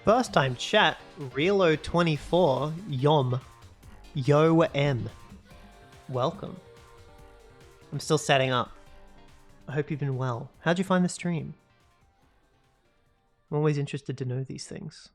First time chat, Realo24, Yo M. Welcome. I'm still setting up. I hope you've been well. How'd you find the stream? I'm always interested to know these things.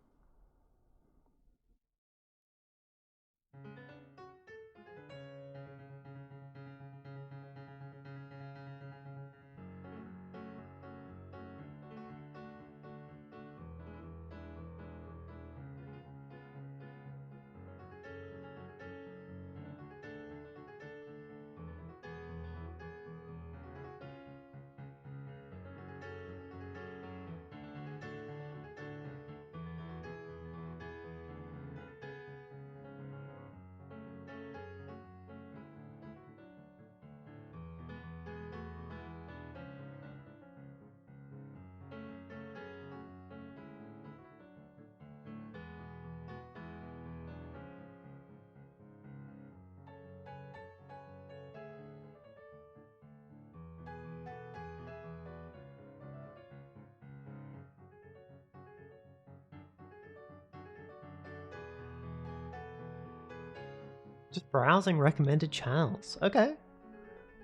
Just browsing recommended channels. Okay.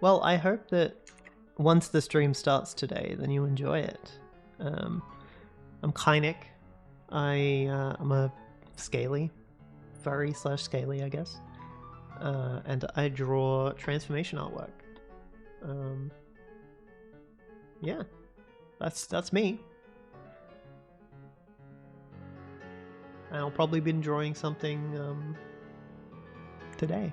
Well, I hope that once the stream starts today, then you enjoy it. I'm Kynic. I'm a scaly, furry / scaly, I guess. And I draw transformation artwork. Yeah, that's me. And I'll probably be drawing something today.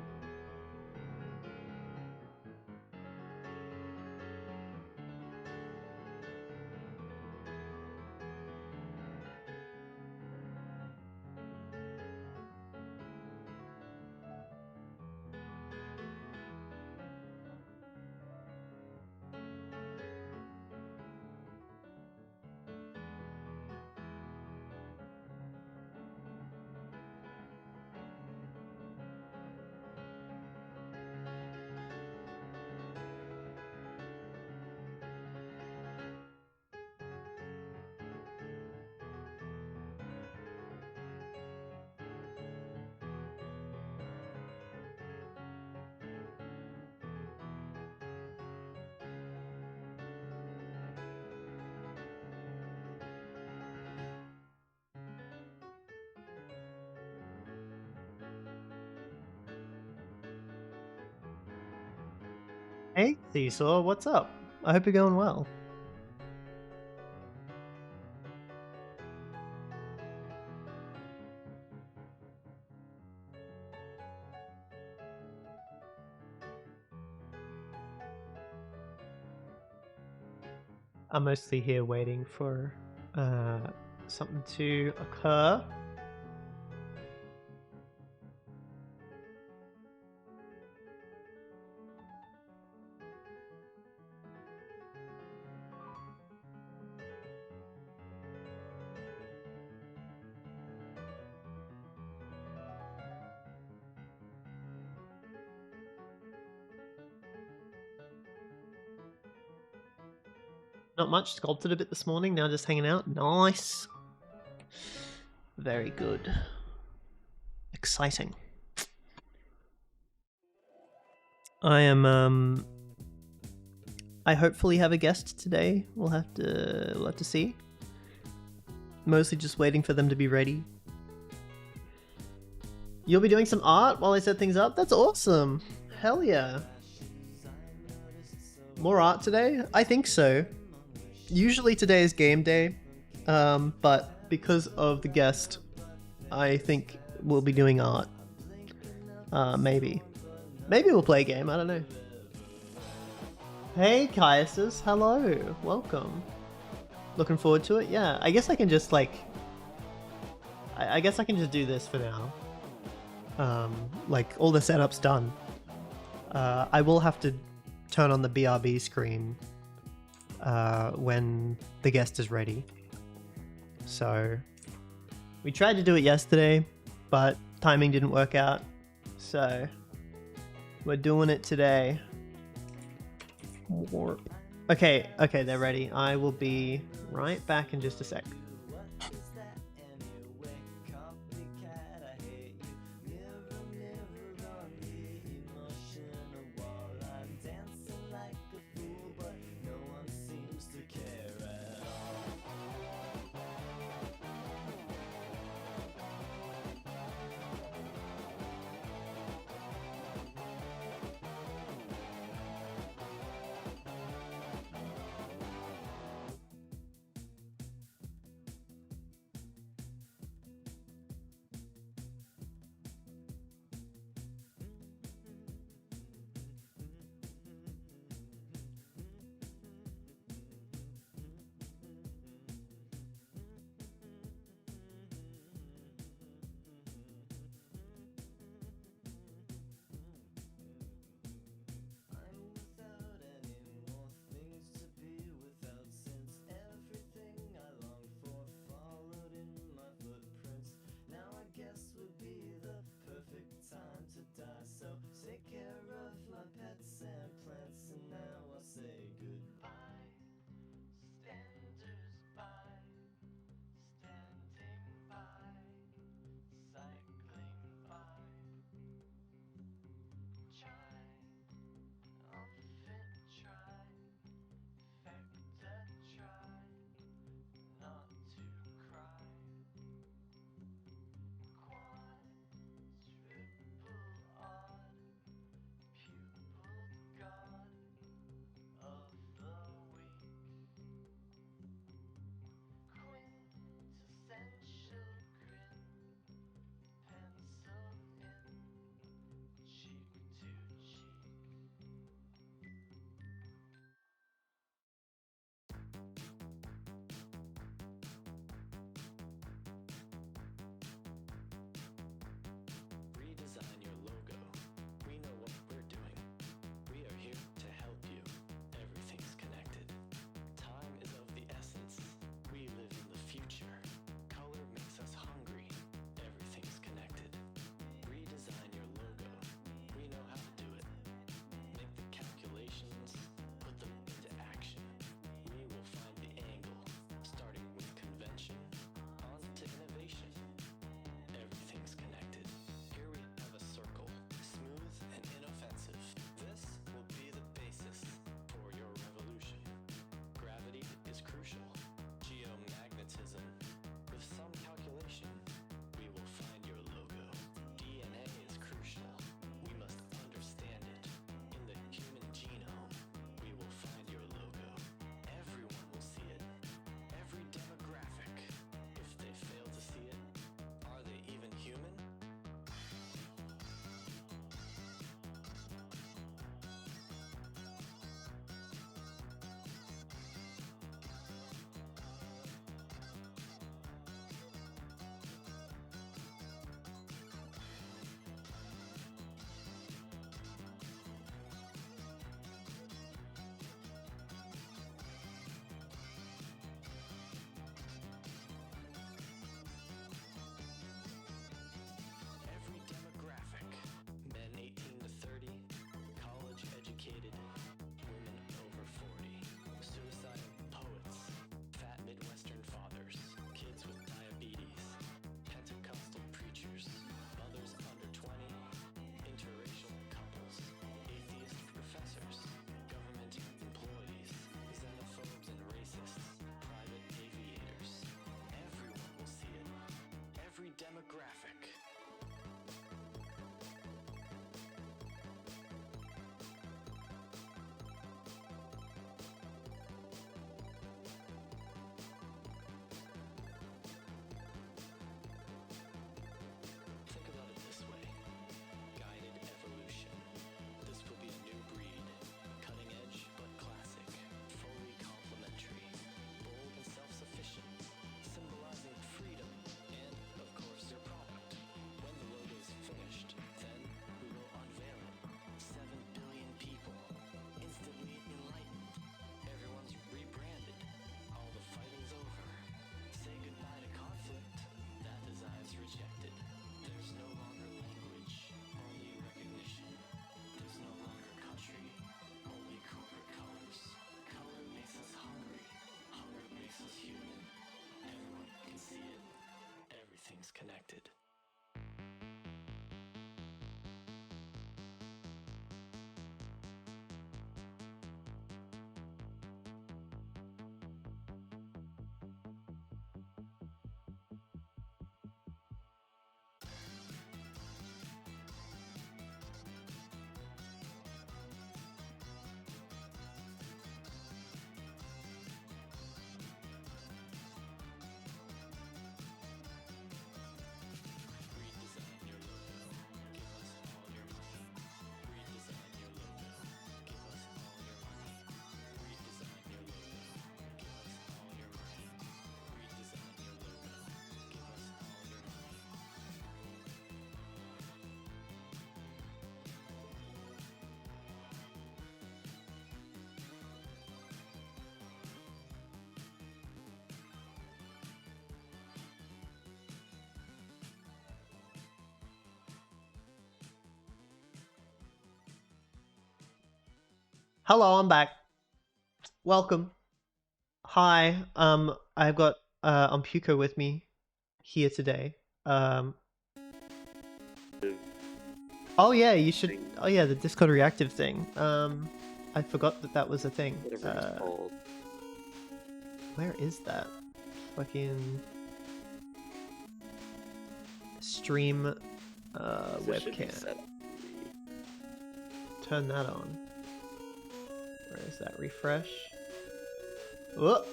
Hey, Seesaw, what's up? I hope you're going well. I'm mostly here waiting for something to occur. Not much, sculpted a bit this morning, now just hanging out. Nice. Very good. Exciting. I am I hopefully have a guest today. We'll have to see. Mostly just waiting for them to be ready. You'll be doing some art while I set things up? That's awesome. Hell yeah. More art today? I think so. Usually today is game day, but because of the guest, I think we'll be doing art. Maybe. Maybe we'll play a game, I don't know. Hey, Caius, hello. Welcome. Looking forward to it? Yeah, I guess I can just, like... I guess I can just do this for now. Like, all the setup's done. I will have to turn on the BRB screen when the guest is ready. So we tried to do it yesterday, but timing didn't work out. So we're doing it today. Warp. Okay, they're ready. I will be right back in just a sec. connected. Hello, I'm back. Welcome. Hi. I've got Umpuko with me here today. Oh yeah, you should. Oh yeah, the Discord reactive thing. I forgot that was a thing. Whatever it's called. Where is that? Fucking stream This should be webcam. set up. Turn that on. Where is that? Refresh. Whoa.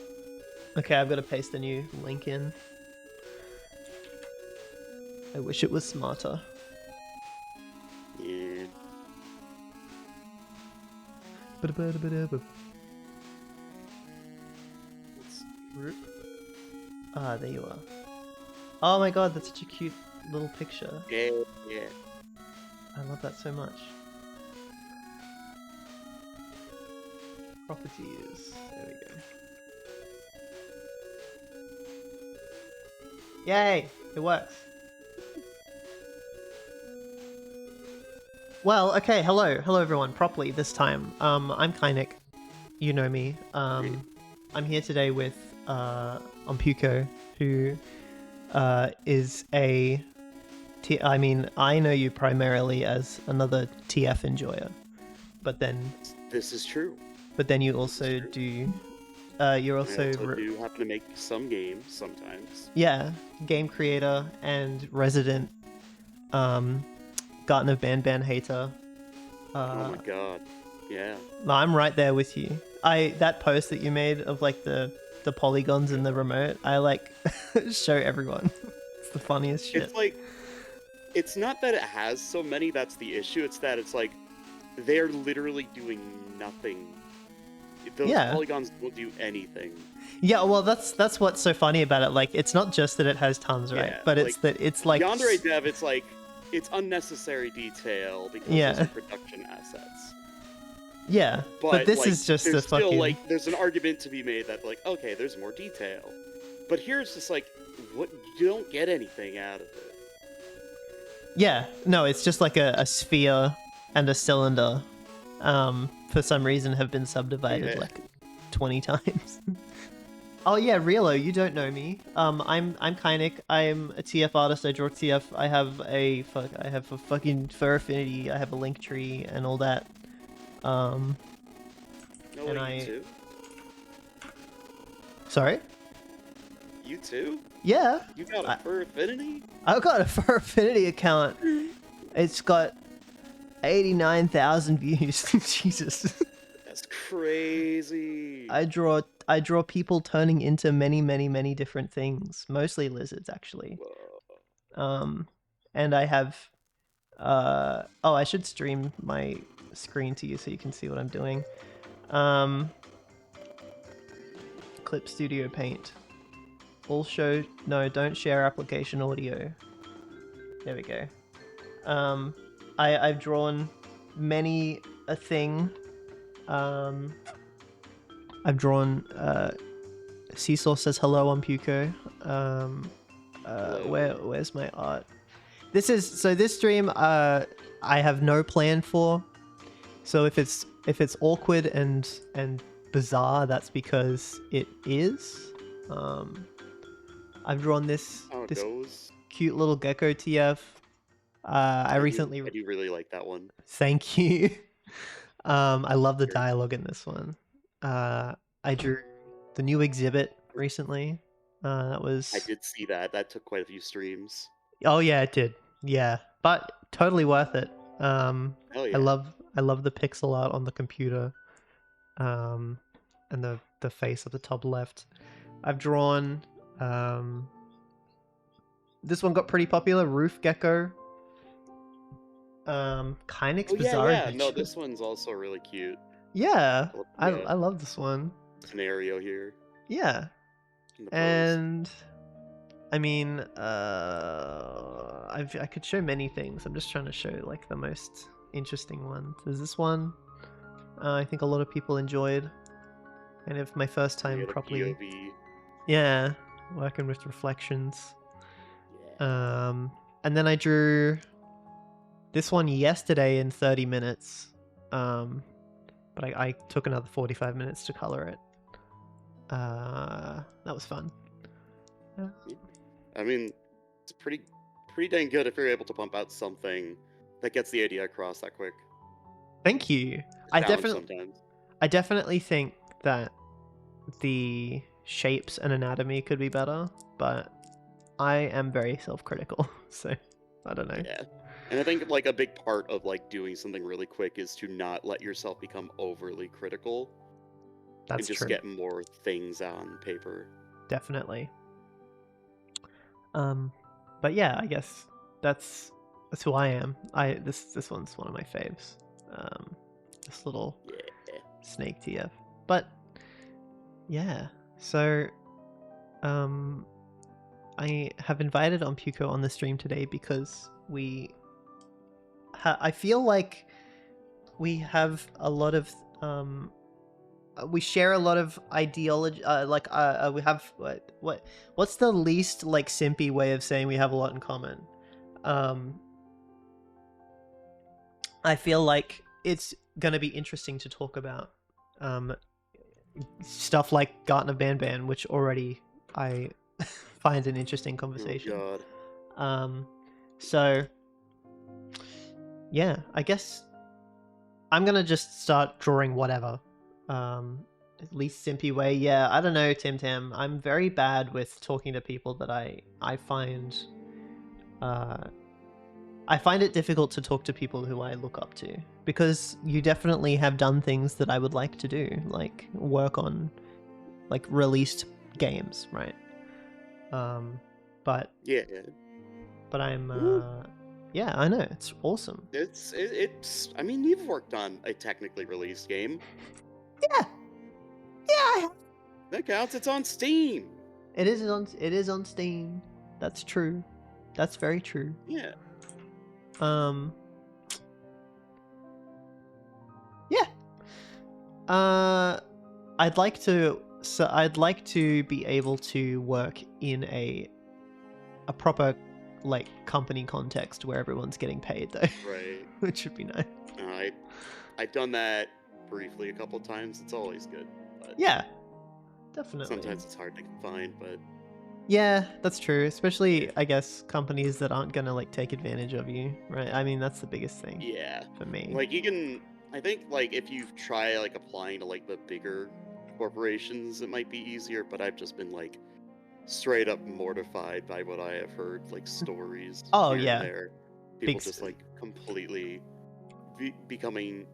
Okay, I've got to paste a new link in. I wish it was smarter. Yeah. Ah, there you are. Oh my god, that's such a cute little picture. Yeah, yeah. I love that so much. Properties. There we go. Yay! It works. Well, okay, hello everyone, properly this time. I'm Kynic. You know me. I'm here today with Umpuko, who is a I mean, I know you primarily as another TF enjoyer, but then This is true. you also do you're also I do happen to make some games sometimes. yeah, game creator and resident Garten of Banban hater. Oh my god. Yeah. No, I'm right there with you. That post that you made of like the polygons in the remote, I like show everyone. It's the funniest shit. It's like, it's not that it has so many that's the issue, it's that it's like, they're literally doing nothing. Those polygons don't do anything. Yeah, well that's what's so funny about it. Like, it's not just that it has tons, right? Yeah, But it's that it's like Yandere Dev, it's like, it's unnecessary detail because those are production assets. Yeah, but this like, is just there's a fucking... still, like, there's an argument to be made that, like, okay, there's more detail. But here it's just like, what? You don't get anything out of it. Yeah, no, it's just like a sphere and a cylinder. For some reason have been subdivided like 20 times. Oh yeah, Relo, you don't know me. I'm Kynic. I'm a TF artist. I draw TF. I have a fucking fur affinity. I have a link tree and all that. No, and you too? Sorry? You too? Yeah. You got a fur affinity? I've got a fur affinity account. It's got 89,000 views. Jesus. That's crazy. I draw people turning into many different things, mostly lizards actually. Whoa. And I have oh, I should stream my screen to you so you can see what I'm doing. Clip Studio Paint. All show no, don't share application audio. There we go. I've drawn many a thing. I've drawn Seesaw says hello on Puko. Where's my art? This stream I have no plan for. So if it's awkward and bizarre, that's because it is. I've drawn this cute little gecko TF. I recently... I do really like that one. Thank you. I love the dialogue in this one. I drew the new exhibit recently. That was... I did see that. That took quite a few streams. Oh yeah, it did. Yeah, but totally worth it. Hell yeah. I love the pixel art on the computer. And the face at the top left. I've drawn... this one got pretty popular. Roof Gecko. Kynix Bizarre Adventure. No, this one's also really cute. Yeah, I love this one. Scenario here. Yeah. And I mean, I could show many things. I'm just trying to show like the most interesting ones. There's this one. I think a lot of people enjoyed. And if my first time properly. POV. Yeah, working with reflections. Yeah. And then I drew this one yesterday in 30 minutes. But I took another 45 minutes to color it. That was fun. I mean, it's pretty dang good if you're able to pump out something that gets the idea across that quick. Thank you. I definitely think that the shapes and anatomy could be better, but I am very self-critical, so I don't know. Yeah. And I think like a big part of like doing something really quick is to not let yourself become overly critical. That's and just true. get more things on paper. Definitely. But yeah, I guess that's who I am. This one's one of my faves. This little snake TF. But yeah, so I have invited Ompuko on the stream today because I feel like we have a lot of we share a lot of ideology. We have what's the least like simpy way of saying we have a lot in common? I feel like it's gonna be interesting to talk about stuff like Garten of Banban, which already I find an interesting conversation. Oh God. So yeah, I guess I'm gonna just start drawing whatever. At least simpy way. Yeah, I don't know, Tim Tam. I'm very bad with talking to people that I find it difficult to talk to people who I look up to, because you definitely have done things that I would like to do, like work on like released games, right? But I'm yeah, I know, it's awesome. It's I mean, you've worked on a technically released game. Yeah. That counts. It's on Steam. It is on Steam. That's true. That's very true. Yeah. Yeah. I'd like to be able to work in a proper like company context where everyone's getting paid though. Right. Which would be nice. I've done that briefly a couple times. It's always good. But yeah. Definitely. Sometimes it's hard to find, but yeah, that's true. Especially, I guess, companies that aren't gonna like take advantage of you, right? I mean, that's the biggest thing. Yeah. For me. Like you can, I think, like if you try like applying to like the bigger corporations, it might be easier. But I've just been like straight up mortified by what I have heard, like stories. Oh here yeah. And there. People just like completely becoming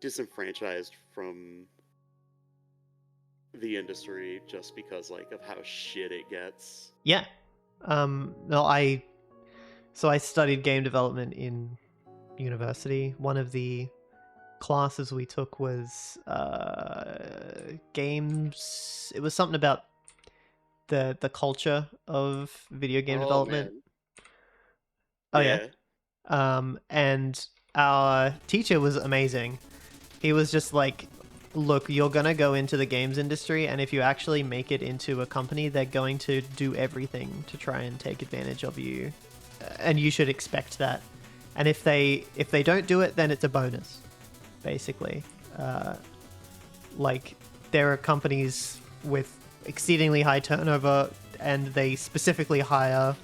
disenfranchised from the industry just because like of how shit it gets. Yeah. No, I studied game development in university. One of the classes we took was games. It was something about the culture of video game development. Man. Oh yeah. And our teacher was amazing. He was just like, look, you're gonna go into the games industry, and if you actually make it into a company, they're going to do everything to try and take advantage of you, and you should expect that. And if they don't do it, then it's a bonus, basically. Like there are companies with exceedingly high turnover and they specifically hire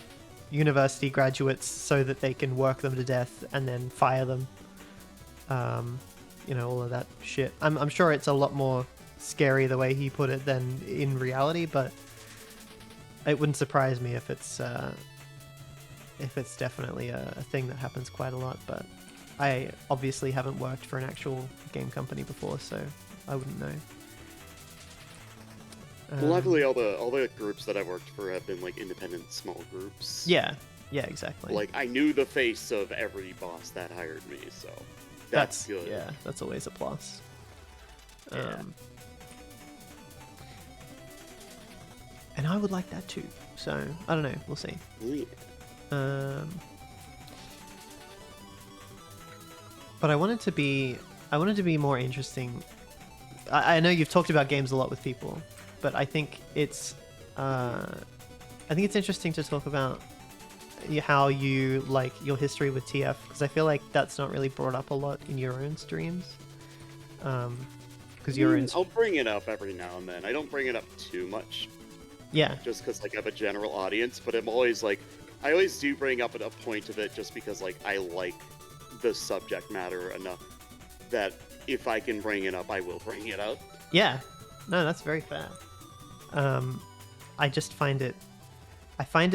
university graduates so that they can work them to death and then fire them. You know, all of that shit. I'm sure it's a lot more scary the way he put it than in reality, but it wouldn't surprise me if it's definitely a thing that happens quite a lot. But I obviously haven't worked for an actual game company before, so I wouldn't know. Well, luckily, all the groups that I've worked for have been like independent, small groups. Yeah, exactly. Like I knew the face of every boss that hired me, so that's good. Yeah, that's always a plus. Yeah. And I would like that too. So I don't know. We'll see. Yeah. But I wanted to be more interesting. I know you've talked about games a lot with people, but I think it's interesting to talk about how you like your history with TF, because I feel like that's not really brought up a lot in your own streams. Because your own. I'll bring it up every now and then. I don't bring it up too much. Yeah. Just because like I have a general audience, but I'm always like, I always do bring up a point of it just because like I like the subject matter enough that if I can bring it up, I will bring it up. Yeah. No, that's very fair. I just find it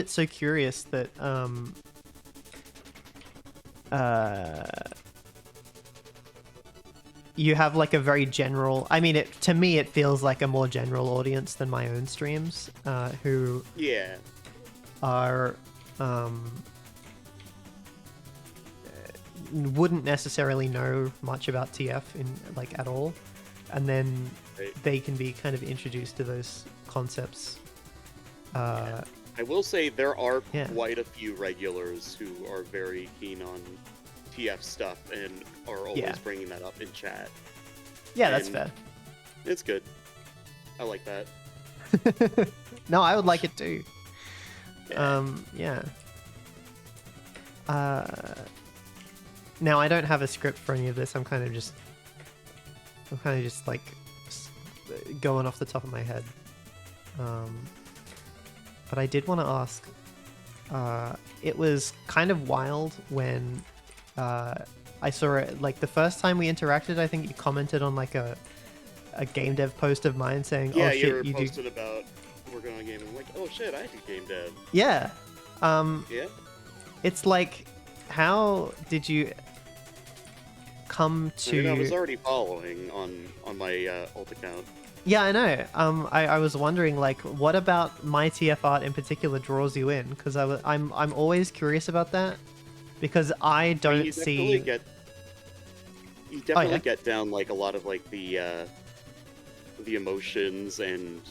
so curious that you have like a very general, I mean, to me it feels like a more general audience than my own streams, who are wouldn't necessarily know much about TF in like at all, and then they can be kind of introduced to those concepts. I will say there are quite a few regulars who are very keen on TF stuff and are always bringing that up in chat. Yeah, that's fair. It's good. I like that. No, I would like it too. Yeah. Now I don't have a script for any of this. I'm kind of just like going off the top of my head. But I did want to ask. It was kind of wild when I saw it. Like the first time we interacted, I think you commented on like a game dev post of mine saying, "Yeah, oh shit, you posted about working on a game." And I'm like, "Oh shit, I do game dev." Yeah. Yeah. It's like, how did you come to? I mean, I was already following on my alt account. Yeah, I know. I was wondering, like, what about my TF art in particular draws you in? Because I'm always curious about that, because I don't see. You definitely get down like a lot of like the emotions and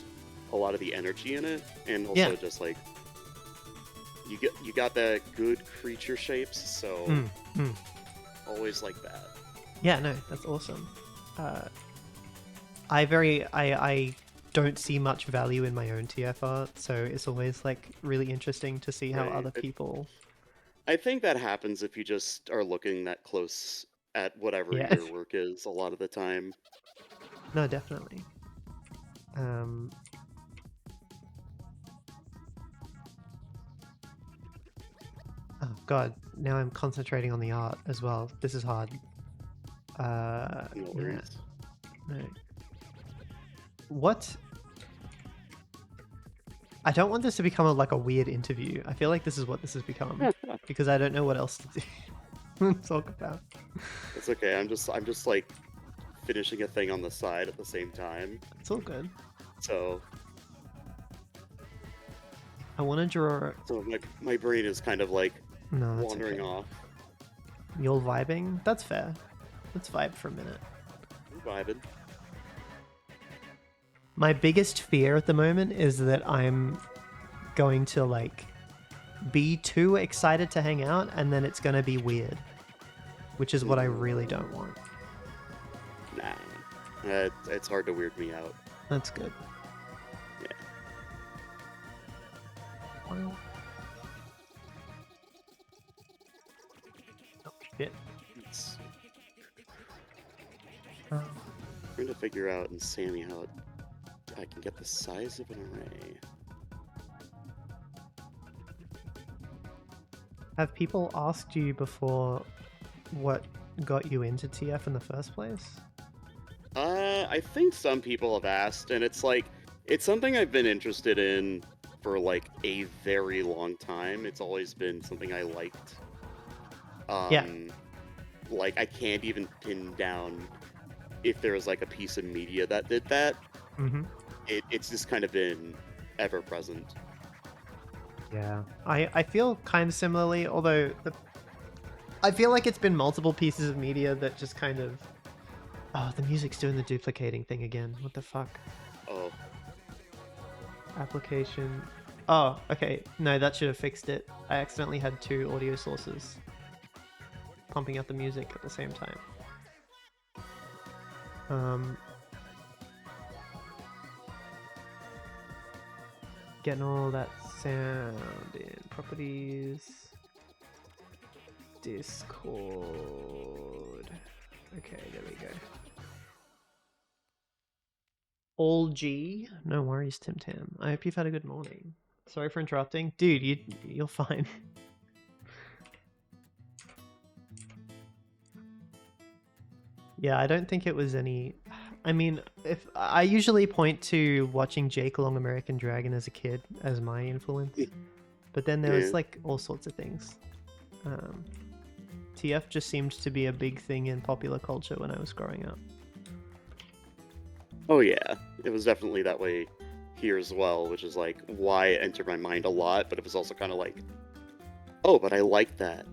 a lot of the energy in it, and also just like you got the good creature shapes, so always like that. Yeah, no, that's awesome. I don't see much value in my own TF art, so it's always like really interesting to see how other people. I think that happens if you just are looking that close at whatever your work is a lot of the time. No, definitely. Oh god, now I'm concentrating on the art as well. This is hard. No worries. No. What? I don't want this to become like a weird interview. I feel like this is what this has become because I don't know what else to do. Talk about. It's okay. I'm just like finishing a thing on the side at the same time. It's all good. So I want to draw. So my brain is kind of like wandering off. You're vibing. That's fair. Let's vibe for a minute. I'm vibing. My biggest fear at the moment is that I'm going to like be too excited to hang out and then it's going to be weird, which is what I really don't want. Nah, it's hard to weird me out. That's good. Yeah. Well. Oh shit. I'm trying to figure out in Sammy how I can get the size of an array. Have people asked you before what got you into TF in the first place? I think some people have asked, and it's like it's something I've been interested in for like a very long time. It's always been something I liked. Yeah. Um, like I can't even pin down if there was like a piece of media that did that. Mm-hmm. It's just kind of been ever present. Yeah. I feel kind of similarly, although I feel like it's been multiple pieces of media that just kind of. Oh, the music's doing the duplicating thing again. What the fuck? Oh, Application. Oh, okay. No, that should have fixed it. I accidentally had two audio sources pumping out the music at the same time. Getting all that sound in properties. Discord. Okay, there we go. All G. No worries, Tim Tam. I hope you've had a good morning. Sorry for interrupting. Dude, you're fine. Yeah, I don't think it was any. I mean, if I usually point to watching Jake Long American Dragon as a kid as my influence, but then there was yeah. like all sorts of things. TF just seemed to be a big thing in popular culture when I was growing up. Oh yeah, it was definitely that way here as well, which is like why it entered my mind a lot. But it was also kind of like, oh, but I like that.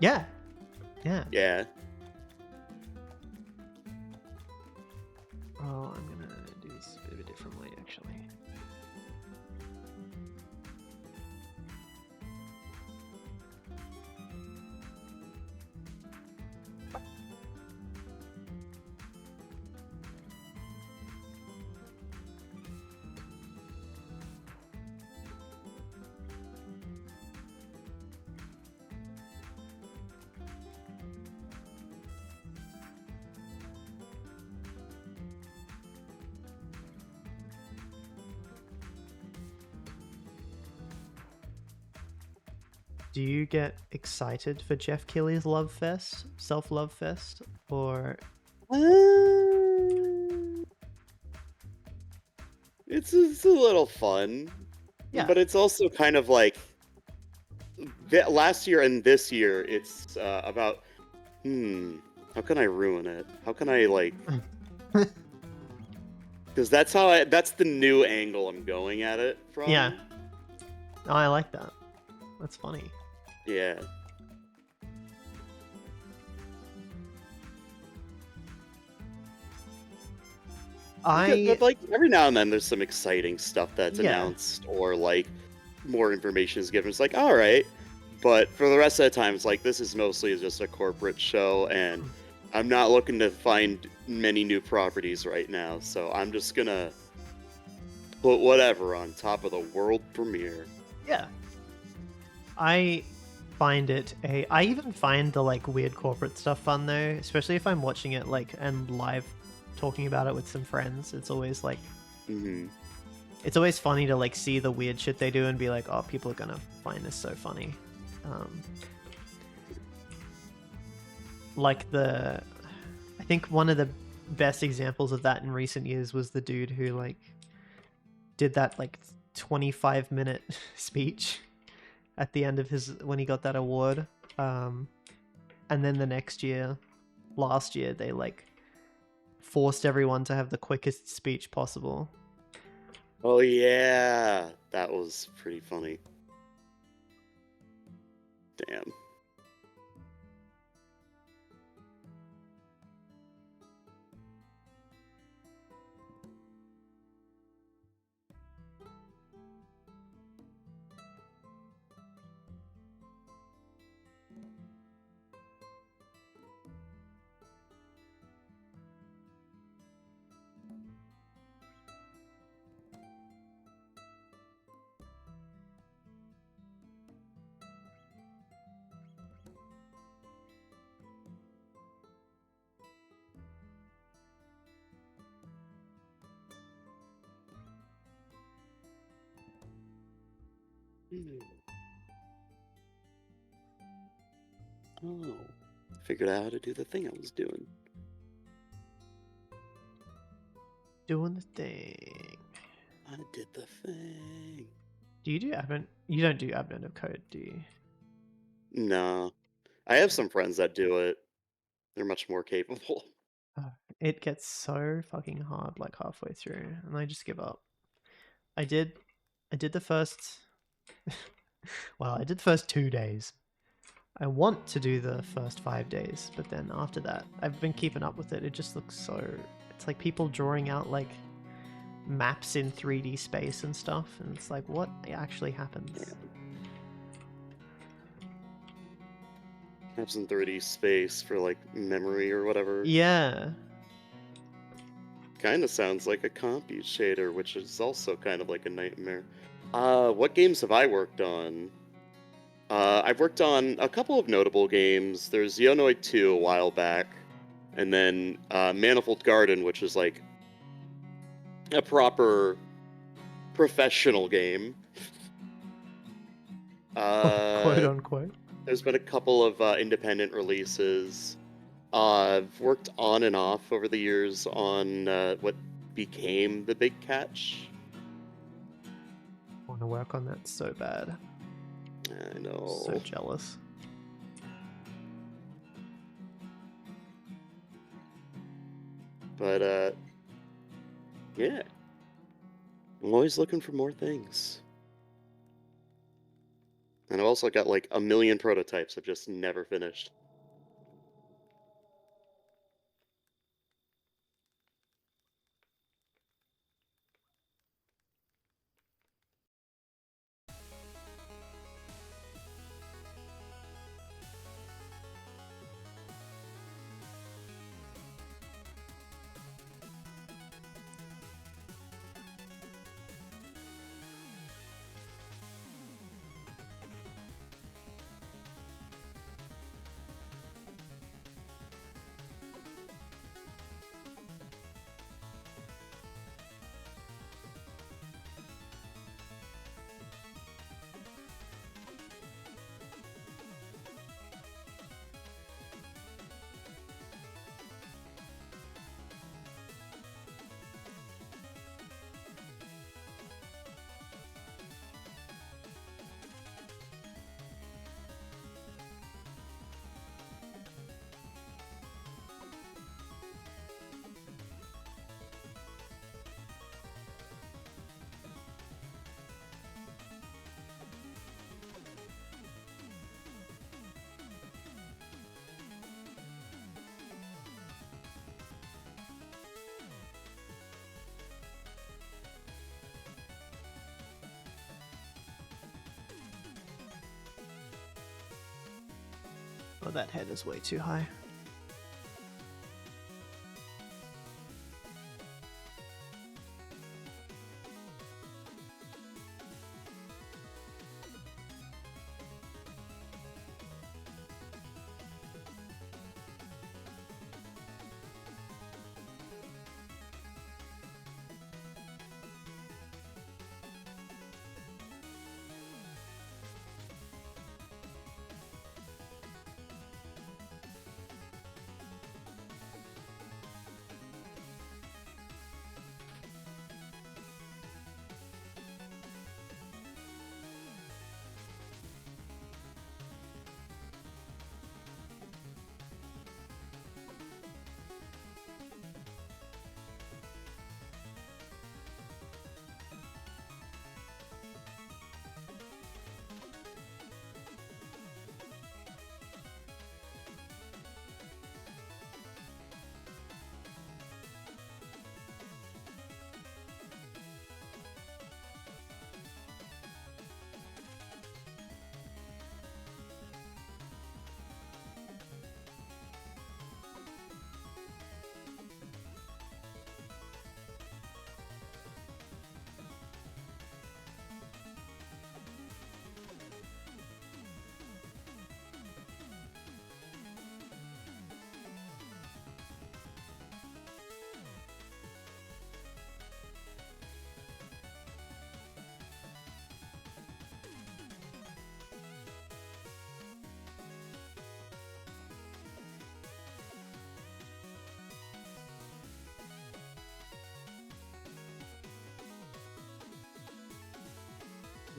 Yeah, yeah. Yeah. Oh, I'm gonna do this a bit of a different way, actually. Do you get excited for Jeff Keighley's Love Fest, Self Love Fest, or It's a little fun, yeah? but it's also kind of like last year and this year. It's about how can I ruin it? How can I like? Because that's the new angle I'm going at it from. Yeah. Oh, I like that. That's funny. Yeah. But like every now and then there's some exciting stuff that's announced or like more information is given. It's like, all right. But for the rest of the time, it's like this is mostly just a corporate show, and I'm not looking to find many new properties right now. So I'm just gonna put whatever on top of the world premiere. Yeah. I find it I even find the like weird corporate stuff fun though, especially if I'm watching it like and live talking about it with some friends. It's always like it's always funny to like see the weird shit they do and be like, oh, people are gonna find this so funny. Like I think one of the best examples of that in recent years was the dude who like did that like 25-minute speech at the end of when he got that award. And then the last year, they like forced everyone to have the quickest speech possible. Oh yeah, that was pretty funny. Damn. Oh, figured out how to do the thing I was doing. Doing the thing. I did the thing. Do you do admin? You don't do admin of code, do you? No, I have some friends that do it. They're much more capable. It gets so fucking hard like halfway through, and I just give up. I did the first. Well, I did the first 2 days. I want to do the first 5 days, but then after that, I've been keeping up with it. It just looks so. It's like people drawing out like maps in 3D space and stuff, and it's like, what actually happens? Maps in 3D space for like memory or whatever. Yeah. Kind of sounds like a compute shader, which is also kind of like a nightmare. What games have I worked on? I've worked on a couple of notable games. There's Xenoid 2 a while back, and then Manifold Garden, which is like a proper professional game. Quote unquote. There's been a couple of independent releases. I've worked on and off over the years on what became the Big Catch. I want to work on that so bad. I know. So jealous. But yeah. I'm always looking for more things. And I've also got like a million prototypes I've just never finished. Oh, that head is way too high.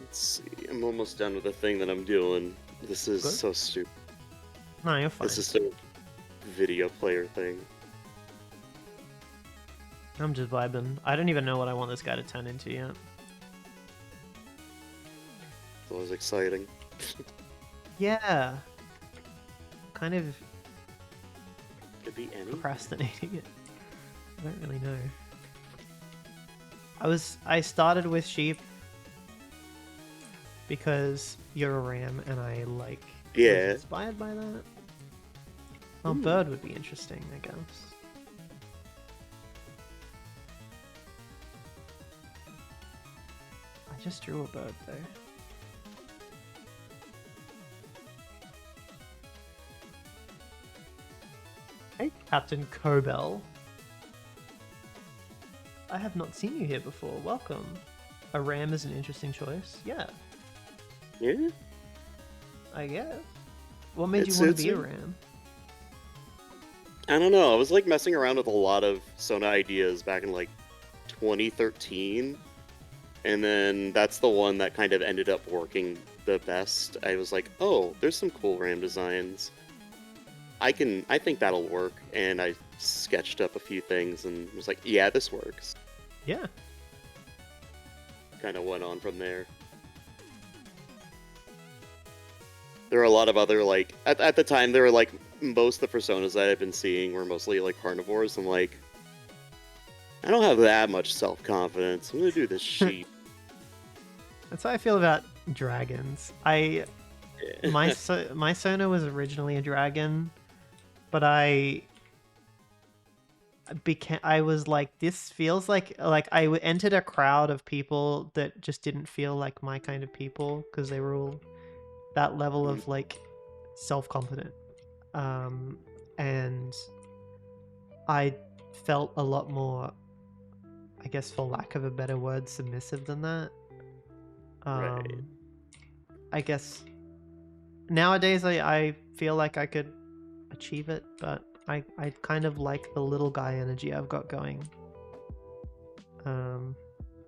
Let's see. I'm almost done with the thing that I'm doing. This is Good. so stupid. No, you're fine. This is a video player thing. I'm just vibing. I don't even know what I want this guy to turn into yet. It's always exciting. Yeah. Kind of Could be any. procrastinating it. I don't really know. I started with sheep because you're a ram and I like was Yeah. inspired by that. Oh, Hmm. bird would be interesting, I guess. I just drew a bird though. Hey, Captain Cobell. I have not seen you here before. Welcome. A ram is an interesting choice. Yeah, Yeah. I guess. What made It you want to suits be a me. ram? I don't know. I was like messing around with a lot of Sona ideas back in like 2013, and then that's the one that kind of ended up working the best. I was like, oh, there's some cool RAM designs. I think that'll work, and I sketched up a few things and was like, yeah, this works. Yeah. Kind of went on from there. There were a lot of other like at the time there were like most of the personas that I've been seeing were mostly like carnivores. I'm like, I don't have that much self-confidence. I'm gonna do this sheep. That's how I feel about dragons. My Sona was originally a dragon, but I was like, this feels like I entered a crowd of people that just didn't feel like my kind of people because they were all that level of like self-confident, and I felt a lot more, I guess for lack of a better word, submissive than that. Right. I guess nowadays I feel like I could achieve it, but I kind of like the little guy energy I've got going,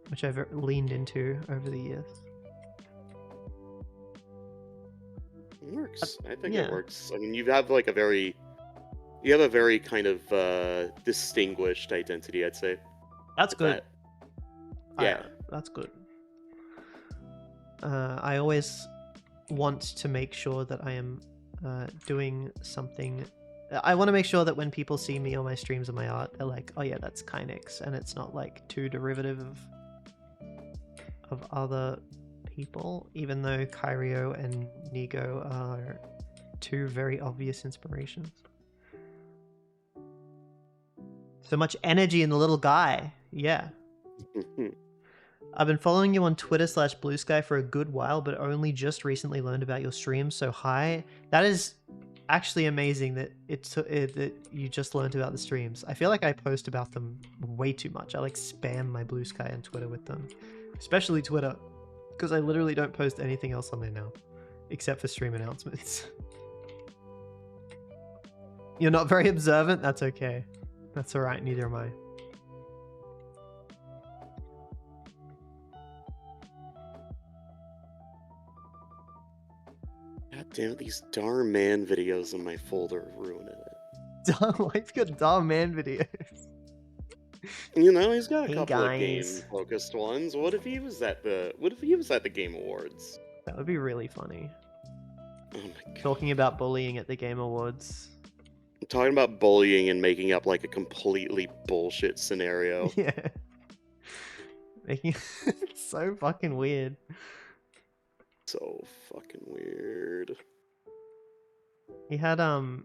which I've leaned into over the years. It works. I think yeah. it works. I mean, you have like a very kind of distinguished identity, I'd say. That's with good. That. Yeah. That's good. I always want to make sure that I am doing something. I want to make sure that when people see me on my streams and my art, they're like, oh yeah, that's Kynix, and it's not like too derivative of other people, even though Kairio and Nigo are two very obvious inspirations. So much energy in the little guy. Yeah. I've been following you on Twitter/Blue Sky for a good while, but only just recently learned about your streams. So hi, that is actually amazing that that you just learned about the streams. I feel like I post about them way too much. I like spam my Blue Sky and Twitter with them, especially Twitter, because I literally don't post anything else on there now, except for stream announcements. You're not very observant? That's okay. That's alright, neither am I. God damn it, these darn man videos in my folder are ruining it. Why's got dumb man videos? You know, he's got a Hey, couple of guys. game-focused ones. What if he was at the Game Awards? That would be really funny. Oh my god. Talking about bullying at the Game Awards. I'm talking about bullying and making up like a completely bullshit scenario. Yeah. Making it's so fucking weird. So fucking weird. He had oh,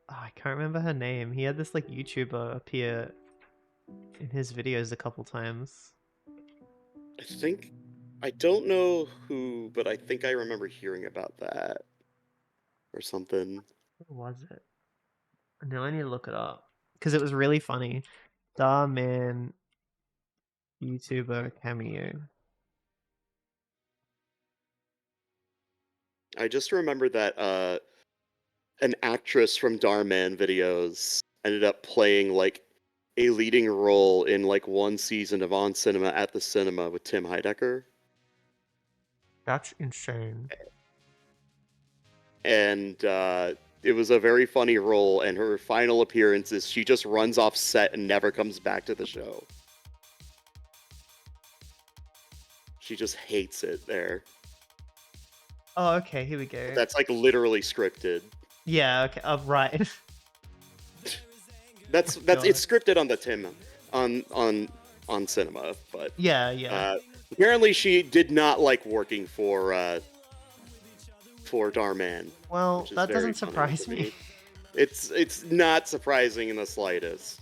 I can't remember her name. He had this like YouTuber appear in his videos a couple times. I don't know who, but I think I remember hearing about that or something. What was it? Now I need to look it up because it was really funny. Da Man YouTuber cameo. I just remember that an actress from Darman videos ended up playing like a leading role in like one season of On Cinema at the Cinema with Tim Heidecker. That's insane. And it was a very funny role. And her final appearance is she just runs off set and never comes back to the show. She just hates it there. Oh, okay, here we go. That's like literally scripted. Yeah, okay, right. That's God. it's scripted on the Tim on cinema, but Yeah. apparently she did not like working for Darman. Well, which is that very doesn't funny surprise to me. It's not surprising in the slightest.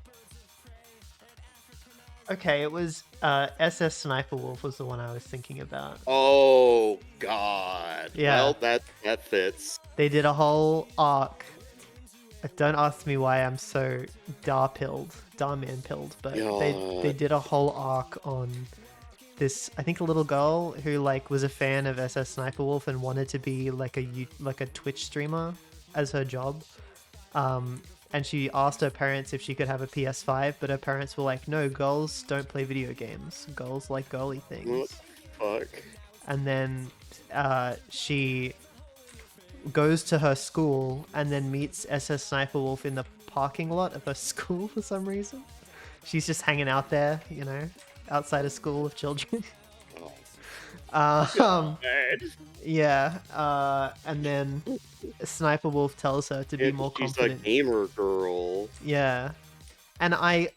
Okay, it was SS Sniper Wolf was the one I was thinking about. Oh God. Yeah. Well, that fits. They did a whole arc. Don't ask me why I'm so Darman pilled, but they did a whole arc on this, I think, a little girl who like was a fan of SS Sniper Wolf and wanted to be like a Twitch streamer as her job. And she asked her parents if she could have a PS5, but her parents were like, no, girls don't play video games. Girls like girly things. What the fuck? And then she goes to her school and then meets SS Sniper Wolf in the parking lot of her school for some reason. She's just hanging out there, you know, outside a school of children. Yeah, and then Sniper Wolf tells her to be more confident. She's a gamer girl. Yeah, and I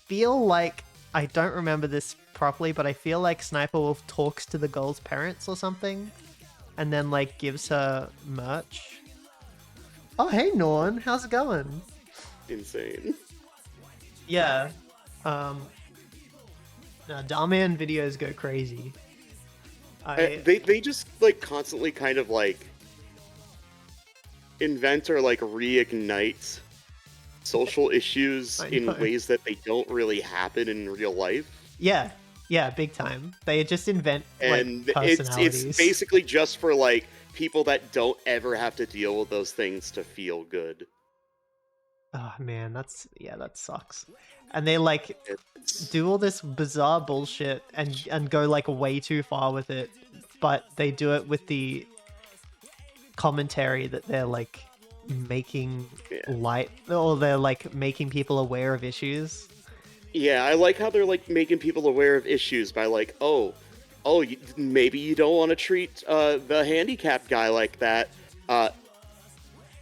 feel like, I don't remember this properly, but I feel like Sniper Wolf talks to the girl's parents or something, and then like gives her merch. Oh, hey Norn, how's it going? Insane. Yeah. Now Darman videos go crazy. They just like constantly kind of like invent or like reignite social issues in ways that they don't really happen in real life. Yeah, big time. They just invent and like, personalities. It's basically just for like people that don't ever have to deal with those things to feel good. Oh man, that sucks. And they like do all this bizarre bullshit and go like way too far with it, but they do it with the commentary that they're like making light, or they're like making people aware of issues. Yeah, I like how they're like making people aware of issues by like, maybe you don't want to treat the handicapped guy like that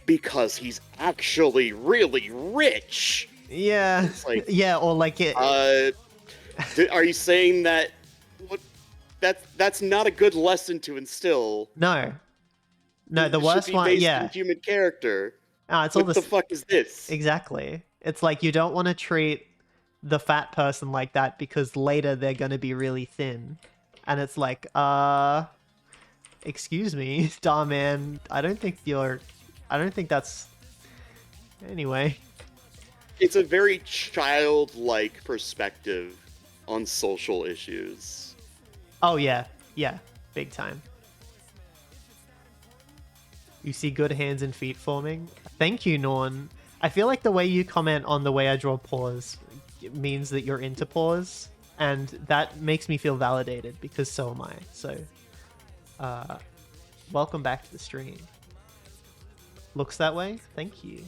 because he's actually really rich. Yeah, like, yeah, or like it. Are you saying that? That's not a good lesson to instill. No, the worst one. Yeah, human character. It's all what the fuck is this? Exactly. It's like you don't want to treat the fat person like that because later they're going to be really thin, and it's like, excuse me, Starman. I don't think that's. Anyway. It's a very childlike perspective on social issues. Oh yeah, big time. You see good hands and feet forming. Thank you, Norn. I feel like the way you comment on the way I draw paws means that you're into paws, and that makes me feel validated because so am I. So, welcome back to the stream. Looks that way? Thank you.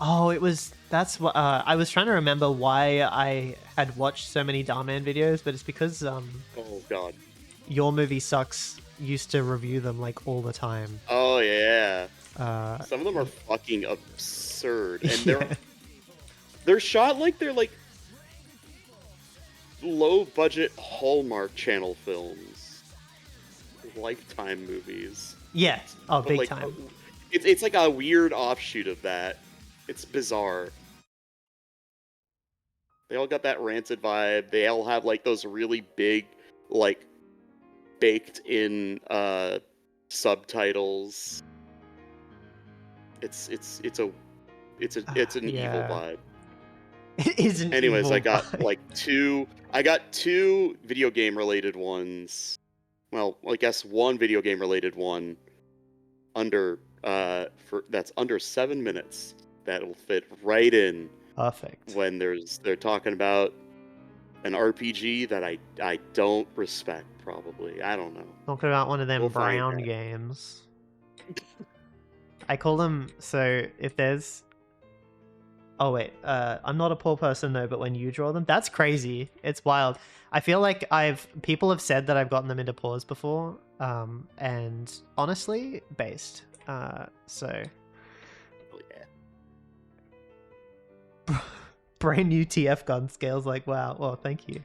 Oh, that's what I was trying to remember why I had watched so many Darman videos, but it's because oh god, Your Movie Sucks used to review them like all the time. Oh yeah. Some of them are fucking absurd, and they're shot like they're like low budget Hallmark Channel films, Lifetime movies. Yeah, oh, big like, time. It's like a weird offshoot of that. It's bizarre. They all got that Rancid vibe. They all have like those really big, like baked in subtitles. It's an evil vibe. It is an Anyways, evil I got vibe. I got two video game related ones. Well, I guess one video game related one under for that's under 7 minutes. That'll fit right in Perfect. when they're talking about an RPG that I don't respect. Probably, I don't know. Talking about one of them We'll find brown out. games. I call them, so if there's... Oh wait, I'm not a poor person though, but when you draw them, that's crazy. It's wild. I feel like people have said that I've gotten them into pause before, and honestly, based. So Oh, yeah. brand new TF gun scales, like wow. Well, thank you.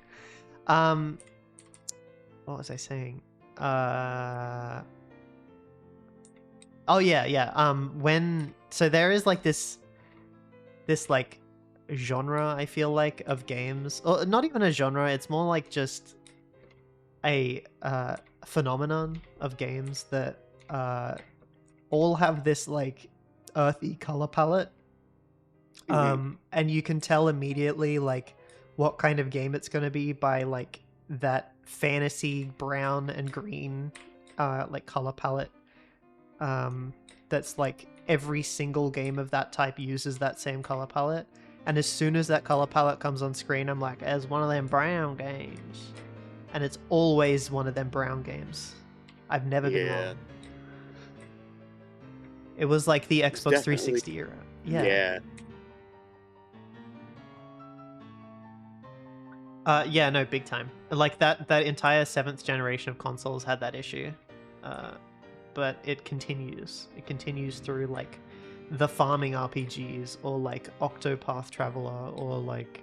What was I saying? Oh yeah. So there is like this like genre, I feel like, of games, or not even a genre, it's more like just a phenomenon of games that all have this like earthy color palette, and you can tell immediately like what kind of game it's going to be by like that fantasy brown and green like color palette. That's like every single game of that type uses that same color palette, and as soon as that color palette comes on screen, I'm like, as one of them brown games, and it's always one of them brown games. I've never been Yeah. wrong. It was like the It's Xbox definitely 360 era. yeah. Yeah, no, big time. Like that entire 7th generation of consoles had that issue. But it continues. It continues through like the farming RPGs, or like Octopath Traveler, or like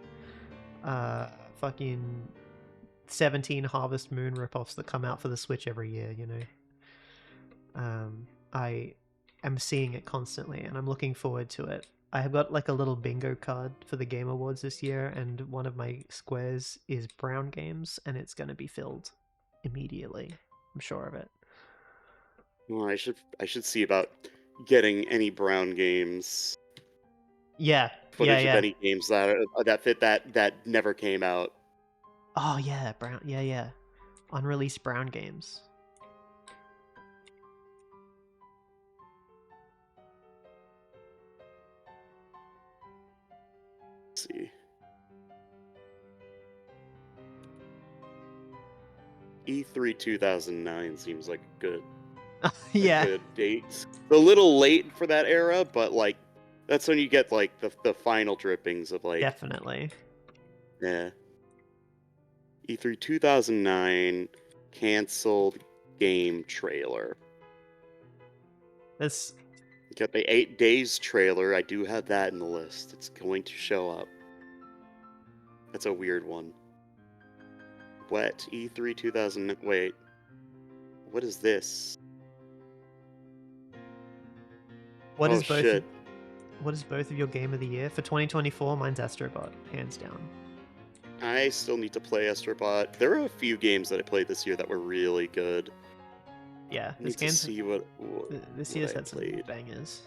fucking 17 Harvest Moon ripoffs that come out for the Switch every year, you know. I am seeing it constantly and I'm looking forward to it. I have got like a little bingo card for the Game Awards this year, and one of my squares is brown games, and it's going to be filled immediately. I'm sure of it. Well, I should see about getting any brown games, Yeah, footage of yeah. any games that fit that never came out. Oh yeah, brown. Yeah. Unreleased brown games. Let's see. E3 2009 seems like Yeah, a good date. A little late for that era, but like that's when you get like the final drippings of like definitely. yeah. E3 2009 canceled game trailer. This Got the 8 Days trailer. I do have that in the list. It's going to show up. That's a weird one. Wet E3 2000. Wait. What is this? what Oh is both? shit. What is both of your game of the year for 2024? Mine's Astrobot, hands down. I still need to play Astrobot. There are a few games that I played this year that were really good. Yeah, I this need to game's see this what year's I had some played. bangers.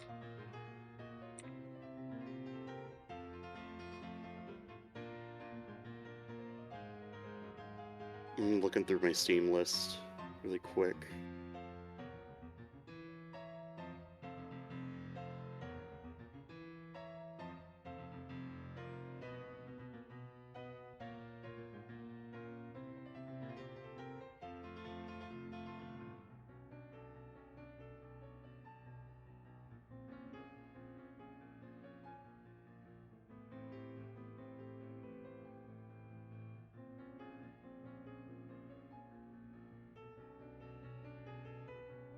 I'm looking through my Steam list really quick.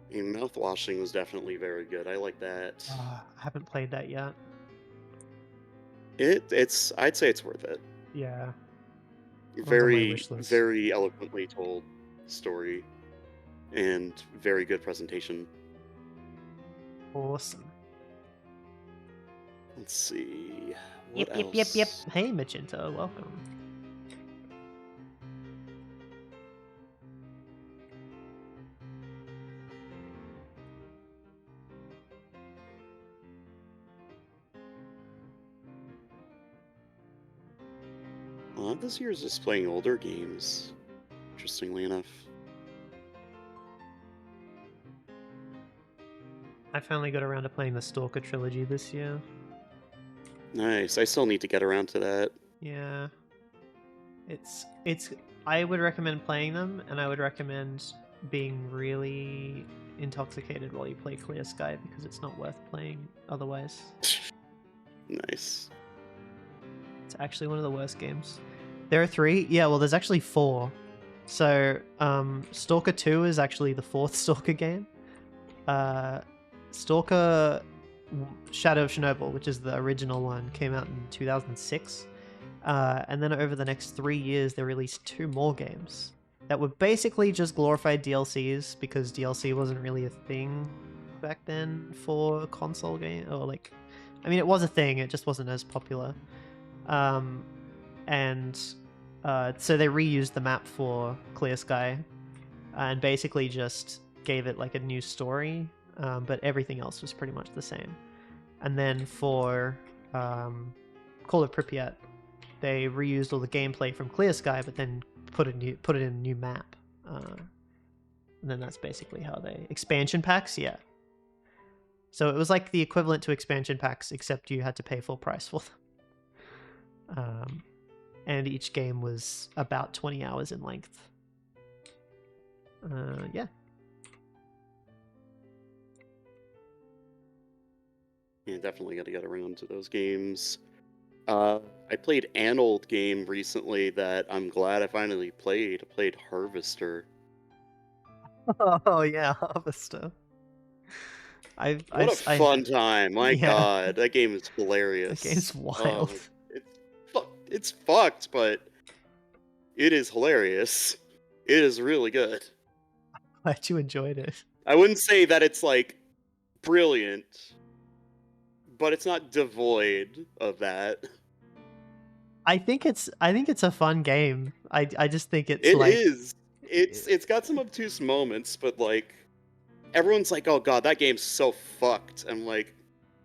I mean, Mouthwashing was definitely very good. I like that. I haven't played that yet. It's I'd say it's worth it. Yeah. One's on my Very wish list. very eloquently told story and very good presentation. Awesome. Let's see. Yep. Hey, Magenta, welcome. A lot of this year is just playing older games, interestingly enough. I finally got around to playing the Stalker trilogy this year. Nice. I still need to get around to that. Yeah. It's I would recommend playing them, and I would recommend being really intoxicated while you play Clear Sky, because it's not worth playing otherwise. Nice. It's actually one of the worst games. There are 3? Yeah, well, there's actually 4. So, Stalker 2 is actually the 4th Stalker game. Stalker Shadow of Chernobyl, which is the original one, came out in 2006. And then over the next 3 years, they released 2 more games that were basically just glorified DLCs, because DLC wasn't really a thing back then for console game, or like, I mean, it was a thing, it just wasn't as popular. And so they reused the map for Clear Sky, and basically just gave it like a new story, but everything else was pretty much the same. And then for Call of Pripyat, they reused all the gameplay from Clear Sky, but then put it in a new map. And then that's basically how they expansion packs, yeah. So it was like the equivalent to expansion packs, except you had to pay full price for them. And each game was about 20 hours in length. Yeah. Yeah, definitely got to get around to those games. I played an old game recently that I'm glad I finally played. I played Harvester. Oh yeah, Harvester. What a fun time! My yeah, God, that game is that hilarious. game's wild. It's fucked, but it is hilarious. It is really good. Glad you enjoyed it. I wouldn't say that it's like brilliant, but it's not devoid of that. I think it's a fun game. I just think it's It like is. It's got some obtuse moments, but like everyone's like, "Oh God, that game's so fucked." I'm like,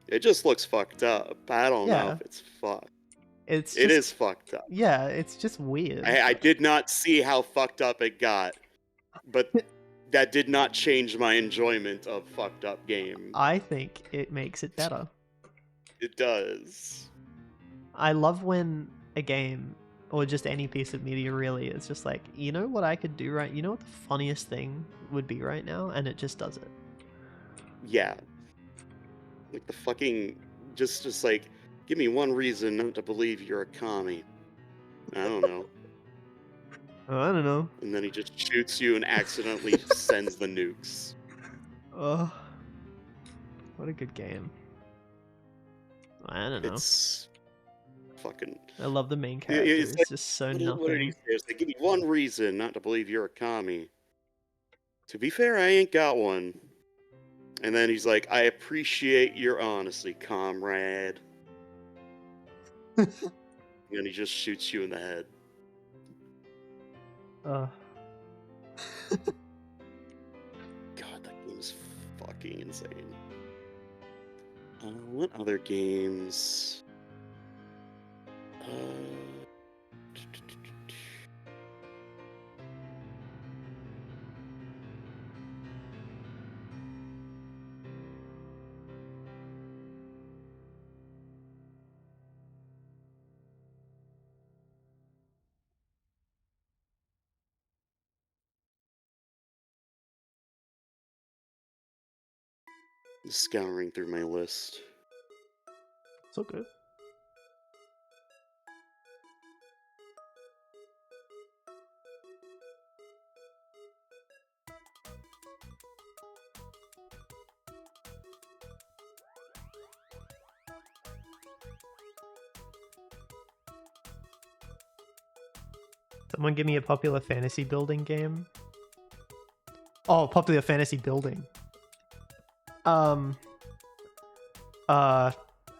it just looks fucked up. I don't know yeah, if it's fucked. it's It just is fucked up. yeah, it's just weird. I did not see how fucked up it got, but that did not change my enjoyment of fucked up game. I think it makes it better. It does. I love when a game, or just any piece of media really, is just like, you know what I could do right? You know what the funniest thing would be right now? And it just does it. Yeah. Like the fucking just like, give me one reason not to believe you're a commie. I don't know. Oh, I don't know. And then he just shoots you and accidentally sends the nukes. Oh, what a good game. I don't know. It's fucking. I love the main character. It's It's like, just so what did he nothing. say? It's like, give me one reason not to believe you're a commie. To be fair, I ain't got one. And then he's like, I appreciate your honesty, comrade. And then he just shoots you in the head. Uh, God, that game is fucking insane. What other games? Scouring through my list. it's all good. Someone give me a popular fantasy building game. Oh, popular fantasy building.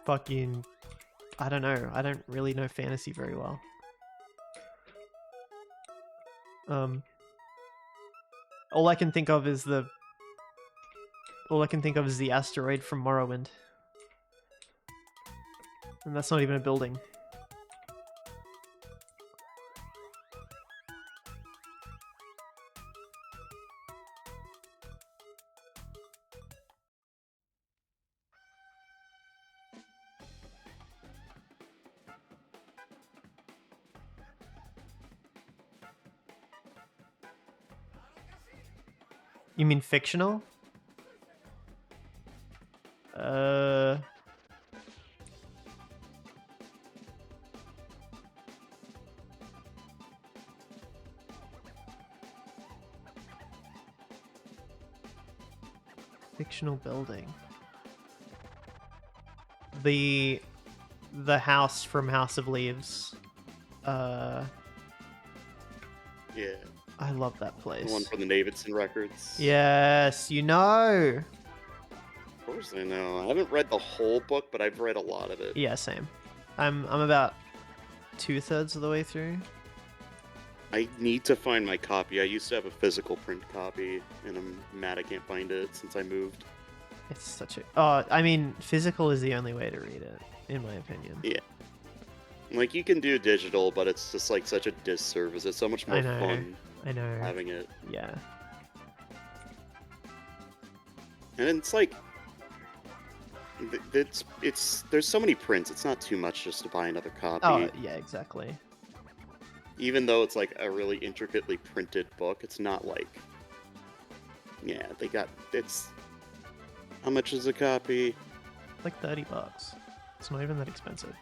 Fucking, I don't know. I don't really know fantasy very well. All I can think of is the asteroid from Morrowind. And that's not even a building. You mean fictional? Uh... Fictional building. The house from House of Leaves. Yeah, I love that the one place. from the Davidson records. Yes, you know. Of course I know. I haven't read the whole book, but I've read a lot of it. Yeah, same. I'm about 2/3 of the way through. I need to find my copy. I used to have a physical print copy, and I'm mad I can't find it since I moved. It's such a... Oh, I mean, physical is the only way to read it, in my opinion. Yeah. Like, you can do digital, but it's just, like, such a disservice. It's so much more fun I know. having it. Yeah. And it's, like... There's so many prints, it's not too much just to buy another copy. Oh, yeah, exactly. Even though it's, like, a really intricately printed book, it's not, like... Yeah, it's... How much is a copy? Like $30. It's not even that expensive.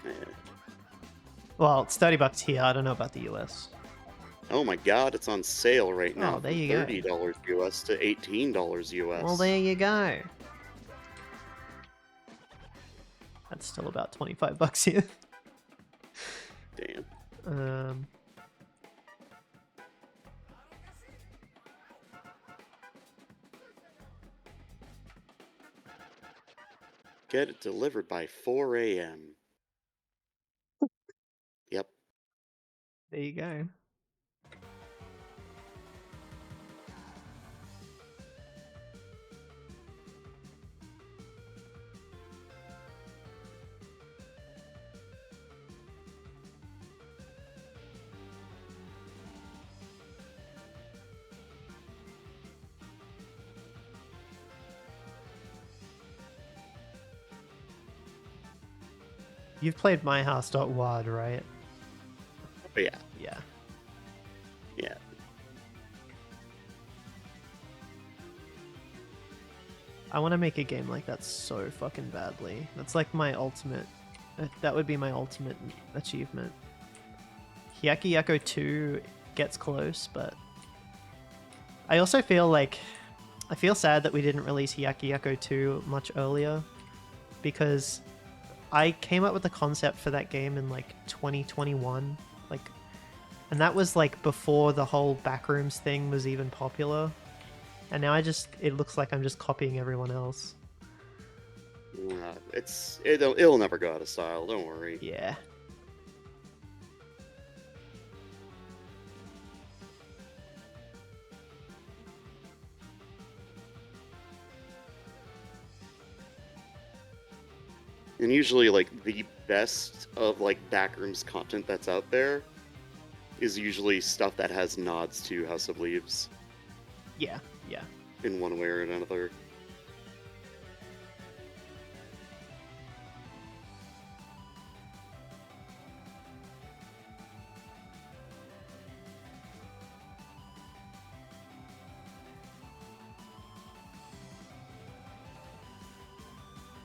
Yeah. Well, it's $30 here. I don't know about the US. Oh my god, it's on sale right now. Oh, there from you go. $30 US to $18 US. Well, there you go. That's still about $25 here. Damn. Get it delivered by 4 a.m. Yep. There you go. You've played myhouse.wad, right? But yeah. Yeah. Yeah. I want to make a game like that so fucking badly. That's like my ultimate... That would be my ultimate achievement. Hyaki Yako 2 gets close, but... I also feel like... I feel sad that we didn't release Hyaki Yako 2 much earlier, because I came up with the concept for that game in like 2021, like, and that was like before the whole Backrooms thing was even popular. And now it looks like I'm just copying everyone else. It'll never go out of style, don't worry. Yeah. And usually, like, the best of, like, Backrooms content that's out there is usually stuff that has nods to House of Leaves. Yeah, yeah. In one way or another.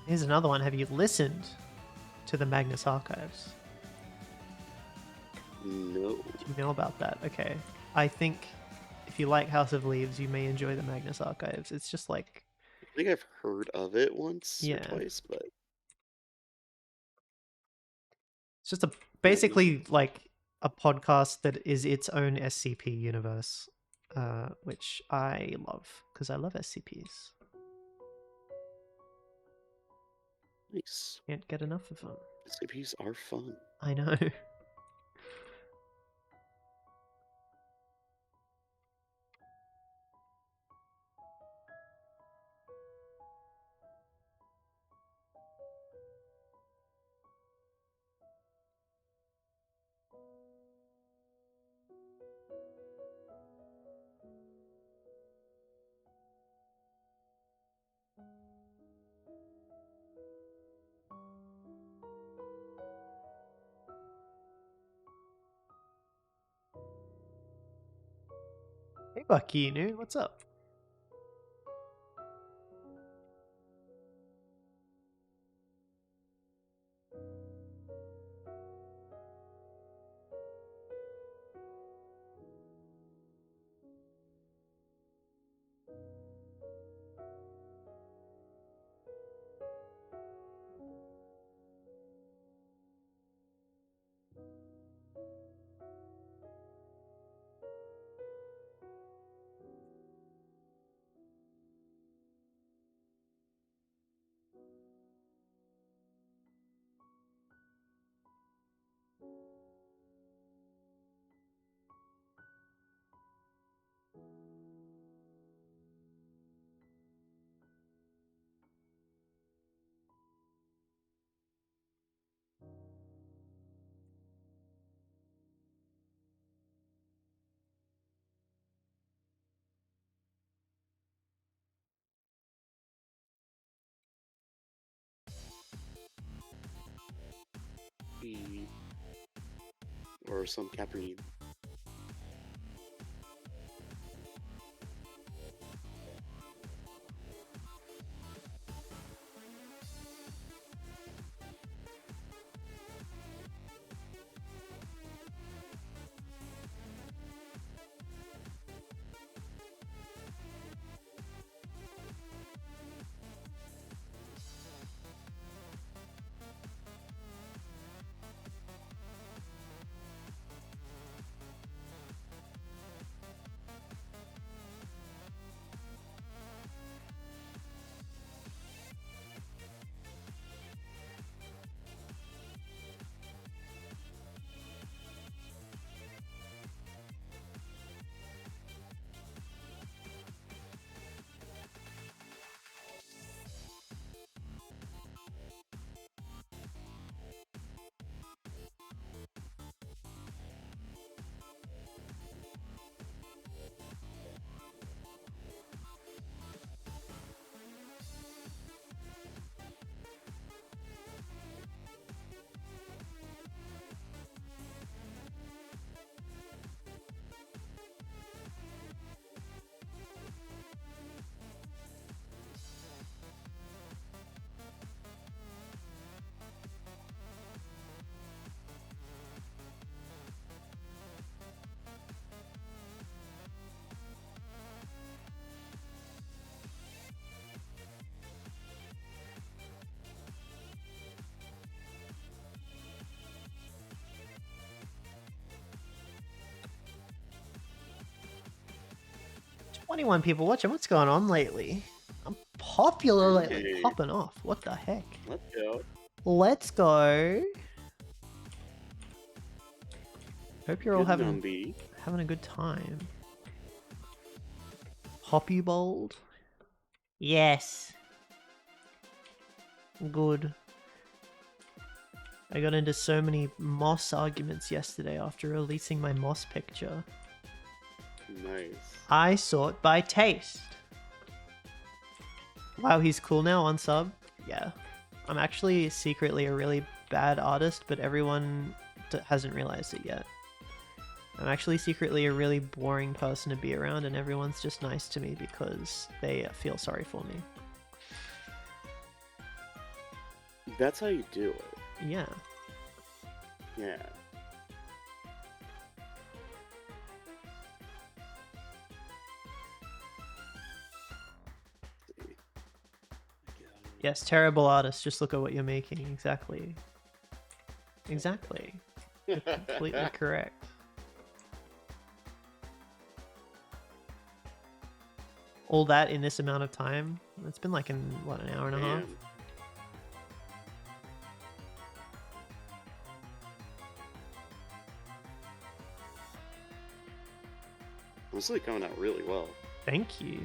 Here's another one. Have you listened to the Magnus Archives? No. Do you know about that? Okay. I think if you like House of Leaves, you may enjoy the Magnus Archives. It's just like... I think I've heard of it once or Yeah. twice, but... It's just basically like a podcast that is its own SCP universe, which I love, because I love SCPs. Nice. Can't get enough of them. SCPs are fun. I know. Hey, Bakinu, what's up? Mm. Or some Caprine. "21 people watching. What's going on lately? I'm popular lately, Hey. popping off. What the heck? Let's go. Let's go. Hope you're all Good having Numby. a good time. Hoppy bold. Yes. Good. I got into so many Moss arguments yesterday after releasing my Moss picture. Nice. I sort by taste. Wow, he's cool now on sub. Yeah. I'm actually secretly a really bad artist, but everyone hasn't realized it yet. I'm actually secretly a really boring person to be around, and everyone's just nice to me because they feel sorry for me. That's how you do it. Yeah. Yeah. Yes, terrible artist. Just look at what you're making. Exactly. Exactly. You're completely correct. All that in this amount of time? It's been like an hour and a half? Man. Honestly, coming out really well. Thank you.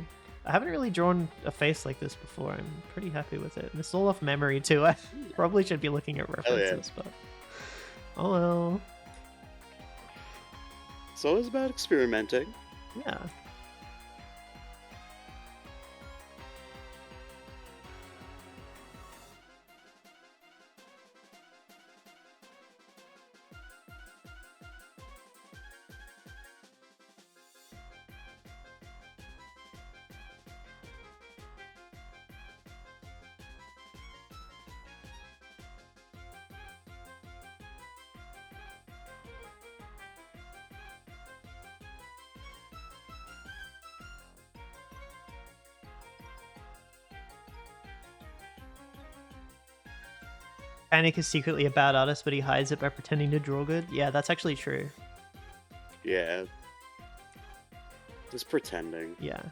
I haven't really drawn a face like this before. I'm pretty happy with it. And it's all off memory too. I probably should be looking at references, but oh well. It's always about experimenting. Yeah. Kynic is secretly a bad artist, but he hides it by pretending to draw good. Yeah, that's actually true. Yeah. Just pretending. Yeah.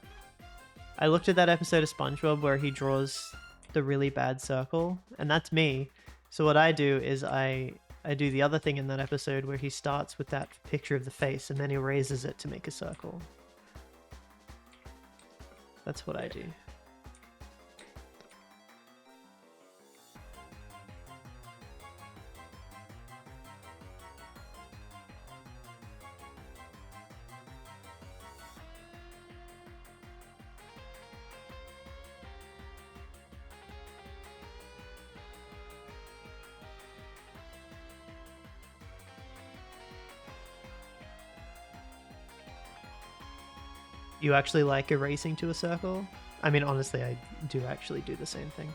I looked at that episode of SpongeBob where he draws the really bad circle, and that's me. So what I do is I do the other thing in that episode where he starts with that picture of the face and then he raises it to make a circle. That's what I do. You actually like erasing to a circle? I mean, honestly, I do actually do the same thing.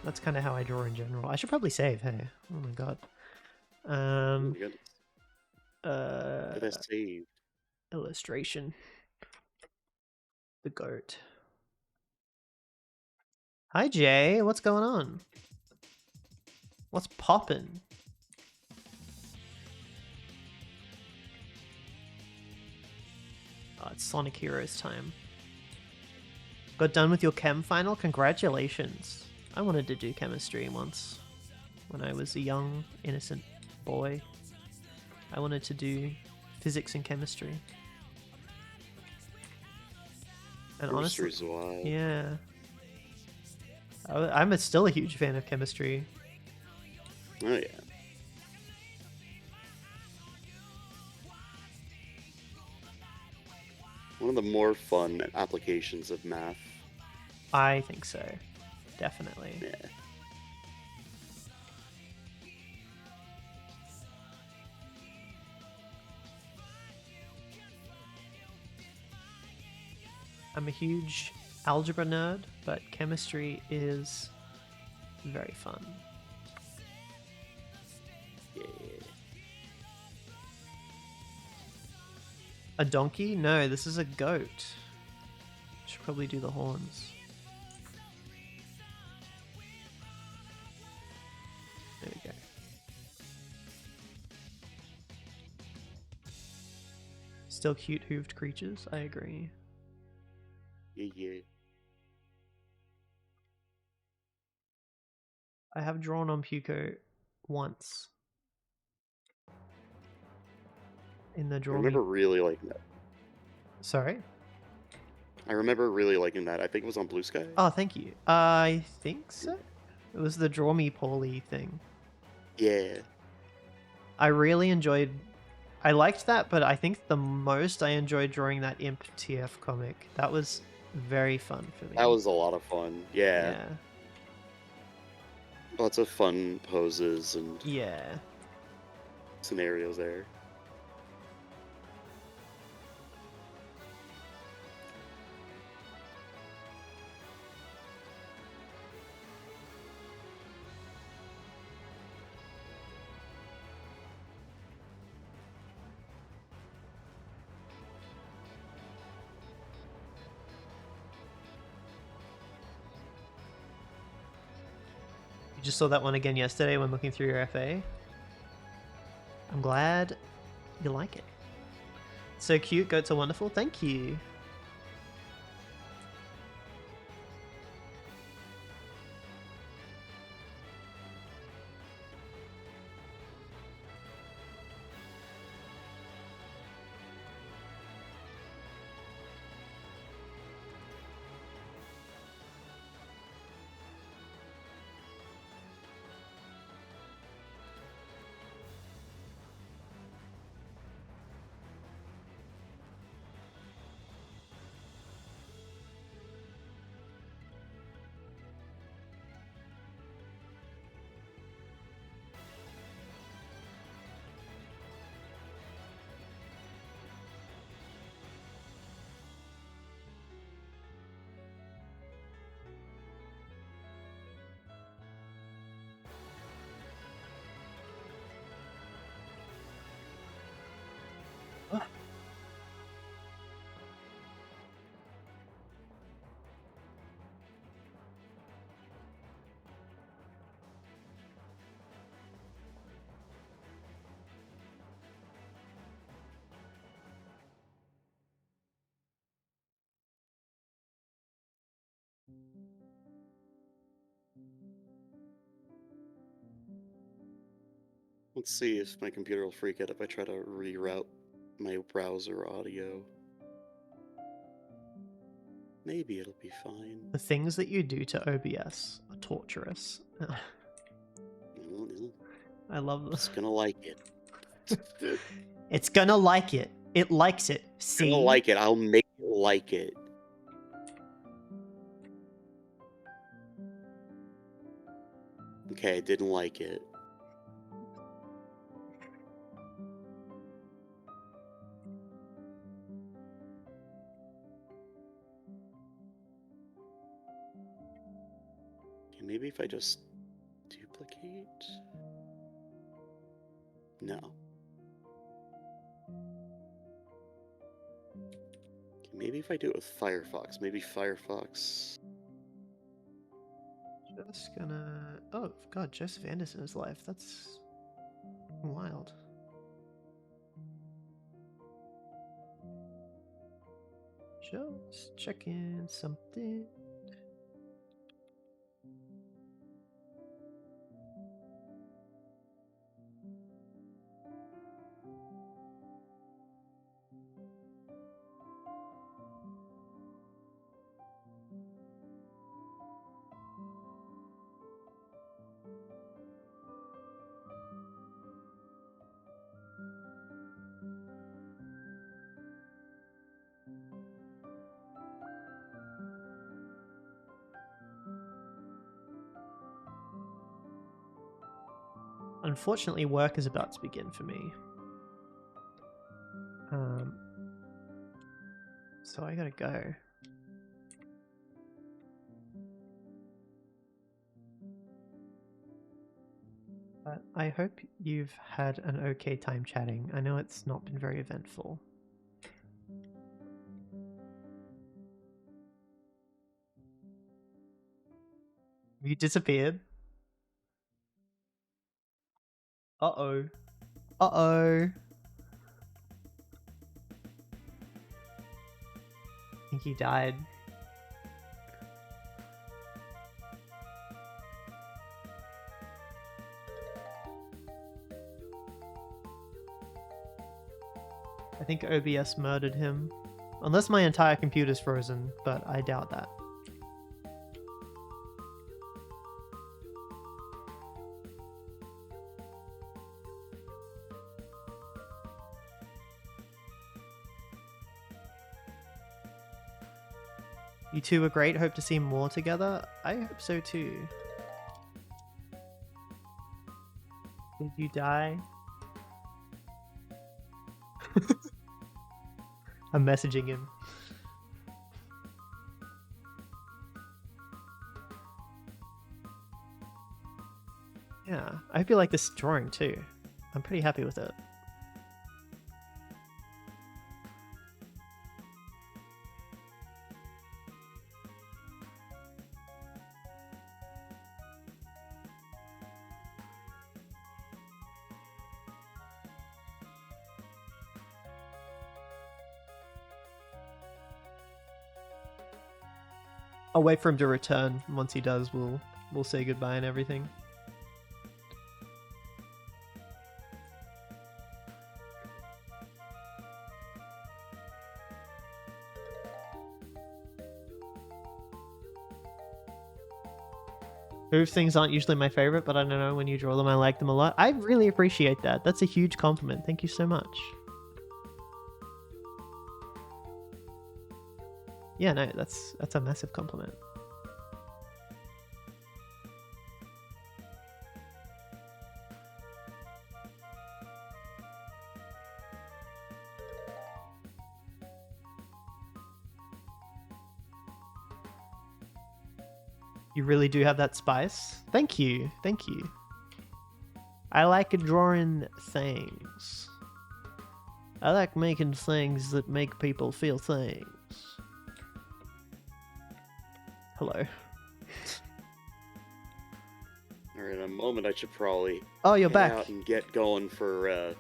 That's kind of how I draw in general. I should probably save, hey. Oh my god. Oh my goodness. Did I save? Illustration. The goat. Hi, Jay. What's going on? What's poppin'? Oh, it's Sonic Heroes time. Got done with your chem final? Congratulations. I wanted to do chemistry once. When I was a young, innocent boy. I wanted to do physics and chemistry. And honestly, Chemistry's wild. yeah. I'm still a huge fan of chemistry. Oh yeah. One of the more fun applications of math. I think so. Definitely. Yeah. I'm a huge algebra nerd, but chemistry is very fun. Yeah. A donkey? No, this is a goat. Should probably do the horns. There we go. Still cute hooved creatures, I agree. Yeah. I have drawn on Puko once. In the I draw. remember really liking that. Sorry? I remember really liking that. I think it was on Blue Sky. Oh, thank you. I think so. It was the Draw Me Poorly thing. Yeah. I really enjoyed... I liked that, but I think the most I enjoyed drawing that Imp TF comic. That was very fun for me. That was a lot of fun. Yeah. Yeah. Lots of fun poses and Yeah. scenarios there. You just saw that one again yesterday when looking through your FA. I'm glad you like it. So cute, goats are wonderful. Thank you. Let's see if my computer will freak out if I try to reroute my browser audio. Maybe it'll be fine. The things that you do to OBS are torturous. I love this. It's gonna like it. It's gonna like it. It likes it. See? It's gonna like it. I'll make it like it. Okay, I didn't like it. Okay, maybe if I just duplicate? No. Okay, maybe if I do it with Firefox. Maybe Firefox... Just gonna... Oh, God, Joseph Anderson is live. That's wild. Just checking something. Unfortunately, work is about to begin for me. So I gotta go. But I hope you've had an okay time chatting. I know it's not been very eventful. You disappeared. Uh-oh. Uh-oh. I think he died. I think OBS murdered him. Unless my entire computer's frozen, but I doubt that. You two were great. Hope to see more together. I hope so too. Did you die? I'm messaging him. Yeah, I hope you like this drawing too. I'm pretty happy with it. I'll wait for him to return. Once he does, we'll say goodbye and everything. Hoof things aren't usually my favorite, but I don't know, when you draw them, I like them a lot. I really appreciate that. That's a huge compliment. Thank you so much. Yeah, no, that's a massive compliment. You really do have that spice. Thank you. Thank you. I like drawing things. I like making things that make people feel things. Hello. Alright, in a moment I should probably Oh, you're head back. out and get going for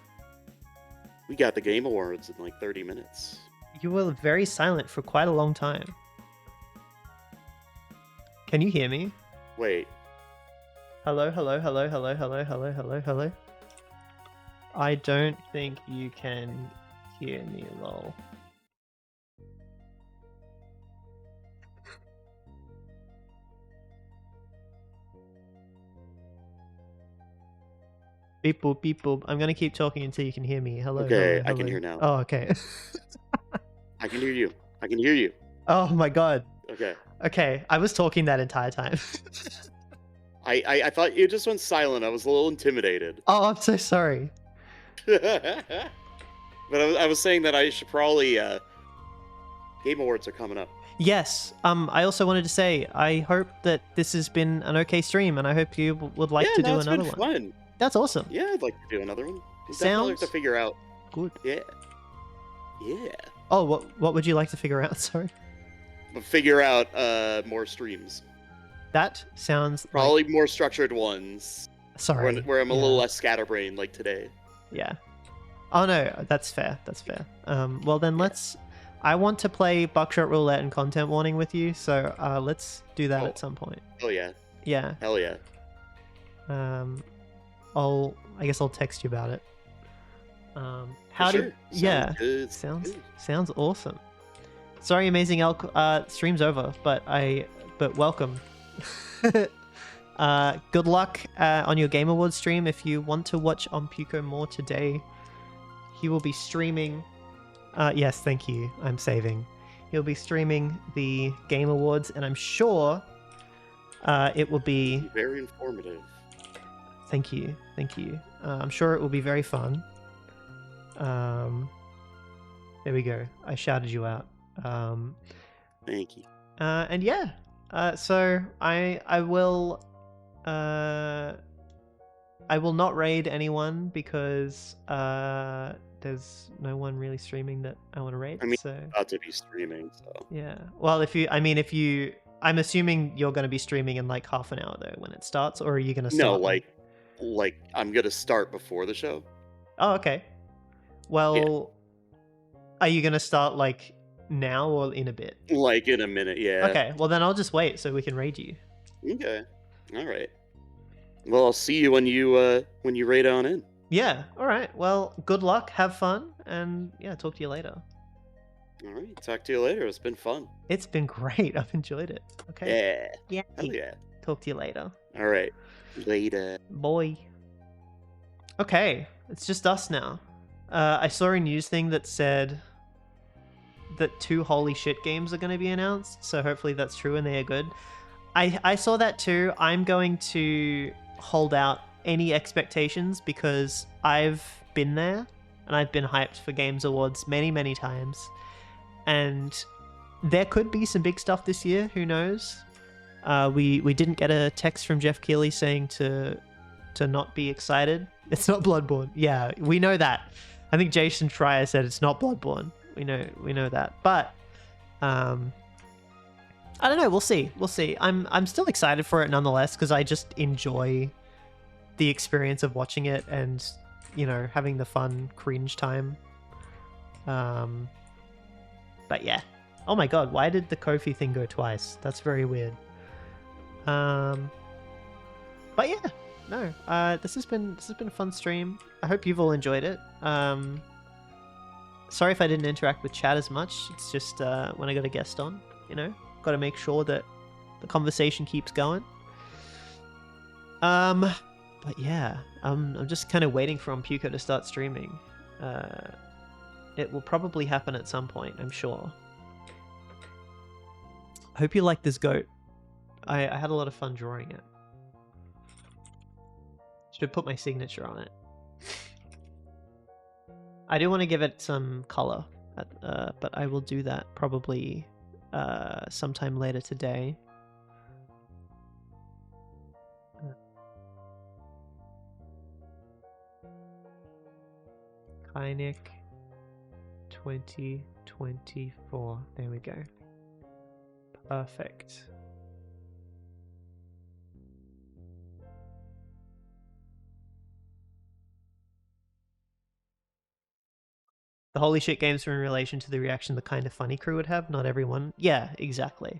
we got the Game Awards in like 30 minutes. You were very silent for quite a long time. Can you hear me? Wait. Hello, hello, hello, hello, hello, hello, hello, hello. I don't think you can hear me, lol. Beep boop, beep boop. I'm gonna keep talking until you can hear me. Hello, Okay, hello, I can hello. hear now. Oh, okay. I can hear you. I can hear you. Oh my god. Okay. Okay, I was talking that entire time. I thought you just went silent. I was a little intimidated. Oh, I'm so sorry. But I was saying that I should probably Game Awards are coming up. Yes. I also wanted to say I hope that this has been an okay stream, and I hope you would like Yeah, to no, do it's another been one. fun. That's awesome. Yeah, I'd like to do another one. We'll definitely have to Sounds figure out. good. Yeah. Yeah. Oh, what would you like to figure out? Sorry. But figure out more streams. That sounds Probably more structured ones. Sorry. Where I'm a little less scatterbrained, like today. Yeah. Oh no, that's fair. That's fair. Well then let's. I want to play Buckshot Roulette and Content Warning with you, so let's do that at some point. Oh yeah. Yeah. Hell yeah. I guess I'll text you about it. How sure. do? Yeah. Sounds awesome. Sorry, Amazing Elk. Stream's over, but welcome. Good luck on your Game Awards stream. If you want to watch Puko more today, he will be streaming. Yes, thank you. I'm saving. He'll be streaming the Game Awards, and I'm sure it will be very informative. Thank you. I'm sure it will be very fun. There we go. I shouted you out. Thank you. And yeah. So I will not raid anyone because there's no one really streaming that I want to raid. I mean, so about to be streaming, so yeah. Well, I'm assuming you're going to be streaming in like half an hour though when it starts, or are you going to start? No, like I'm gonna start before the show. Oh, okay. Well, Are you going to start like now or in a bit? Like in a minute, yeah. Okay. Well, then I'll just wait so we can raid you. Okay. All right. Well, I'll see you when you raid on in. Yeah. All right. Well, good luck. Have fun, and yeah, talk to you later. All right. Talk to you later. It's been fun. It's been great. I've enjoyed it. Okay. Yeah. Hell yeah. Talk to you later. All right. Later. Boy. Okay. It's just us now. I saw a news thing that said that 2 holy shit games are going to be announced. So hopefully that's true and they are good. I saw that too. I'm going to hold out any expectations because I've been there and I've been hyped for Games Awards many, many times. And there could be some big stuff this year. Who knows? We didn't get a text from Jeff Keighley saying to not be excited. It's not Bloodborne. Yeah, we know that. I think Jason Schreier said it's not Bloodborne. We know that. But I don't know. We'll see. I'm still excited for it nonetheless because I just enjoy the experience of watching it and having the fun cringe time. But yeah. Oh my god, why did the Kofi thing go twice? That's very weird. But yeah, no. This has been a fun stream. I hope you've all enjoyed it. Sorry if I didn't interact with chat as much. It's just when I got a guest on, got to make sure that the conversation keeps going. But yeah, I'm just kind of waiting for Puko to start streaming. It will probably happen at some point, I'm sure. I hope you like this goat. I had a lot of fun drawing it. Should put my signature on it. I do want to give it some color, but I will do that probably sometime later today. Kynic 2024. There we go. Perfect. The holy shit games are in relation to the reaction the Kind of Funny crew would have. Not everyone. Yeah, exactly.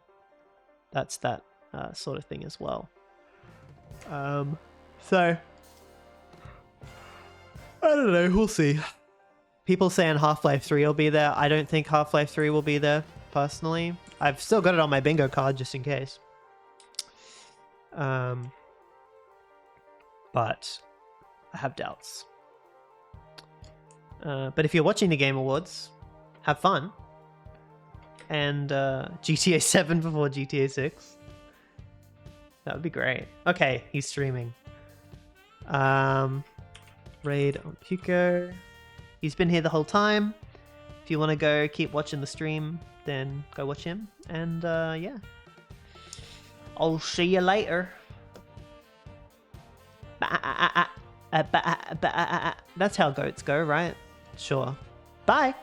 That's that sort of thing as well. So I don't know. We'll see. People saying Half-Life 3 will be there. I don't think Half-Life 3 will be there, personally. I've still got it on my bingo card just in case. But I have doubts. But if you're watching the Game Awards, have fun. And GTA 7 before GTA 6. That would be great. Okay, he's streaming. Raid on Puko. He's been here the whole time. If you want to go keep watching the stream, then go watch him. And yeah. I'll see you later. That's how goats go, right? Sure. Bye.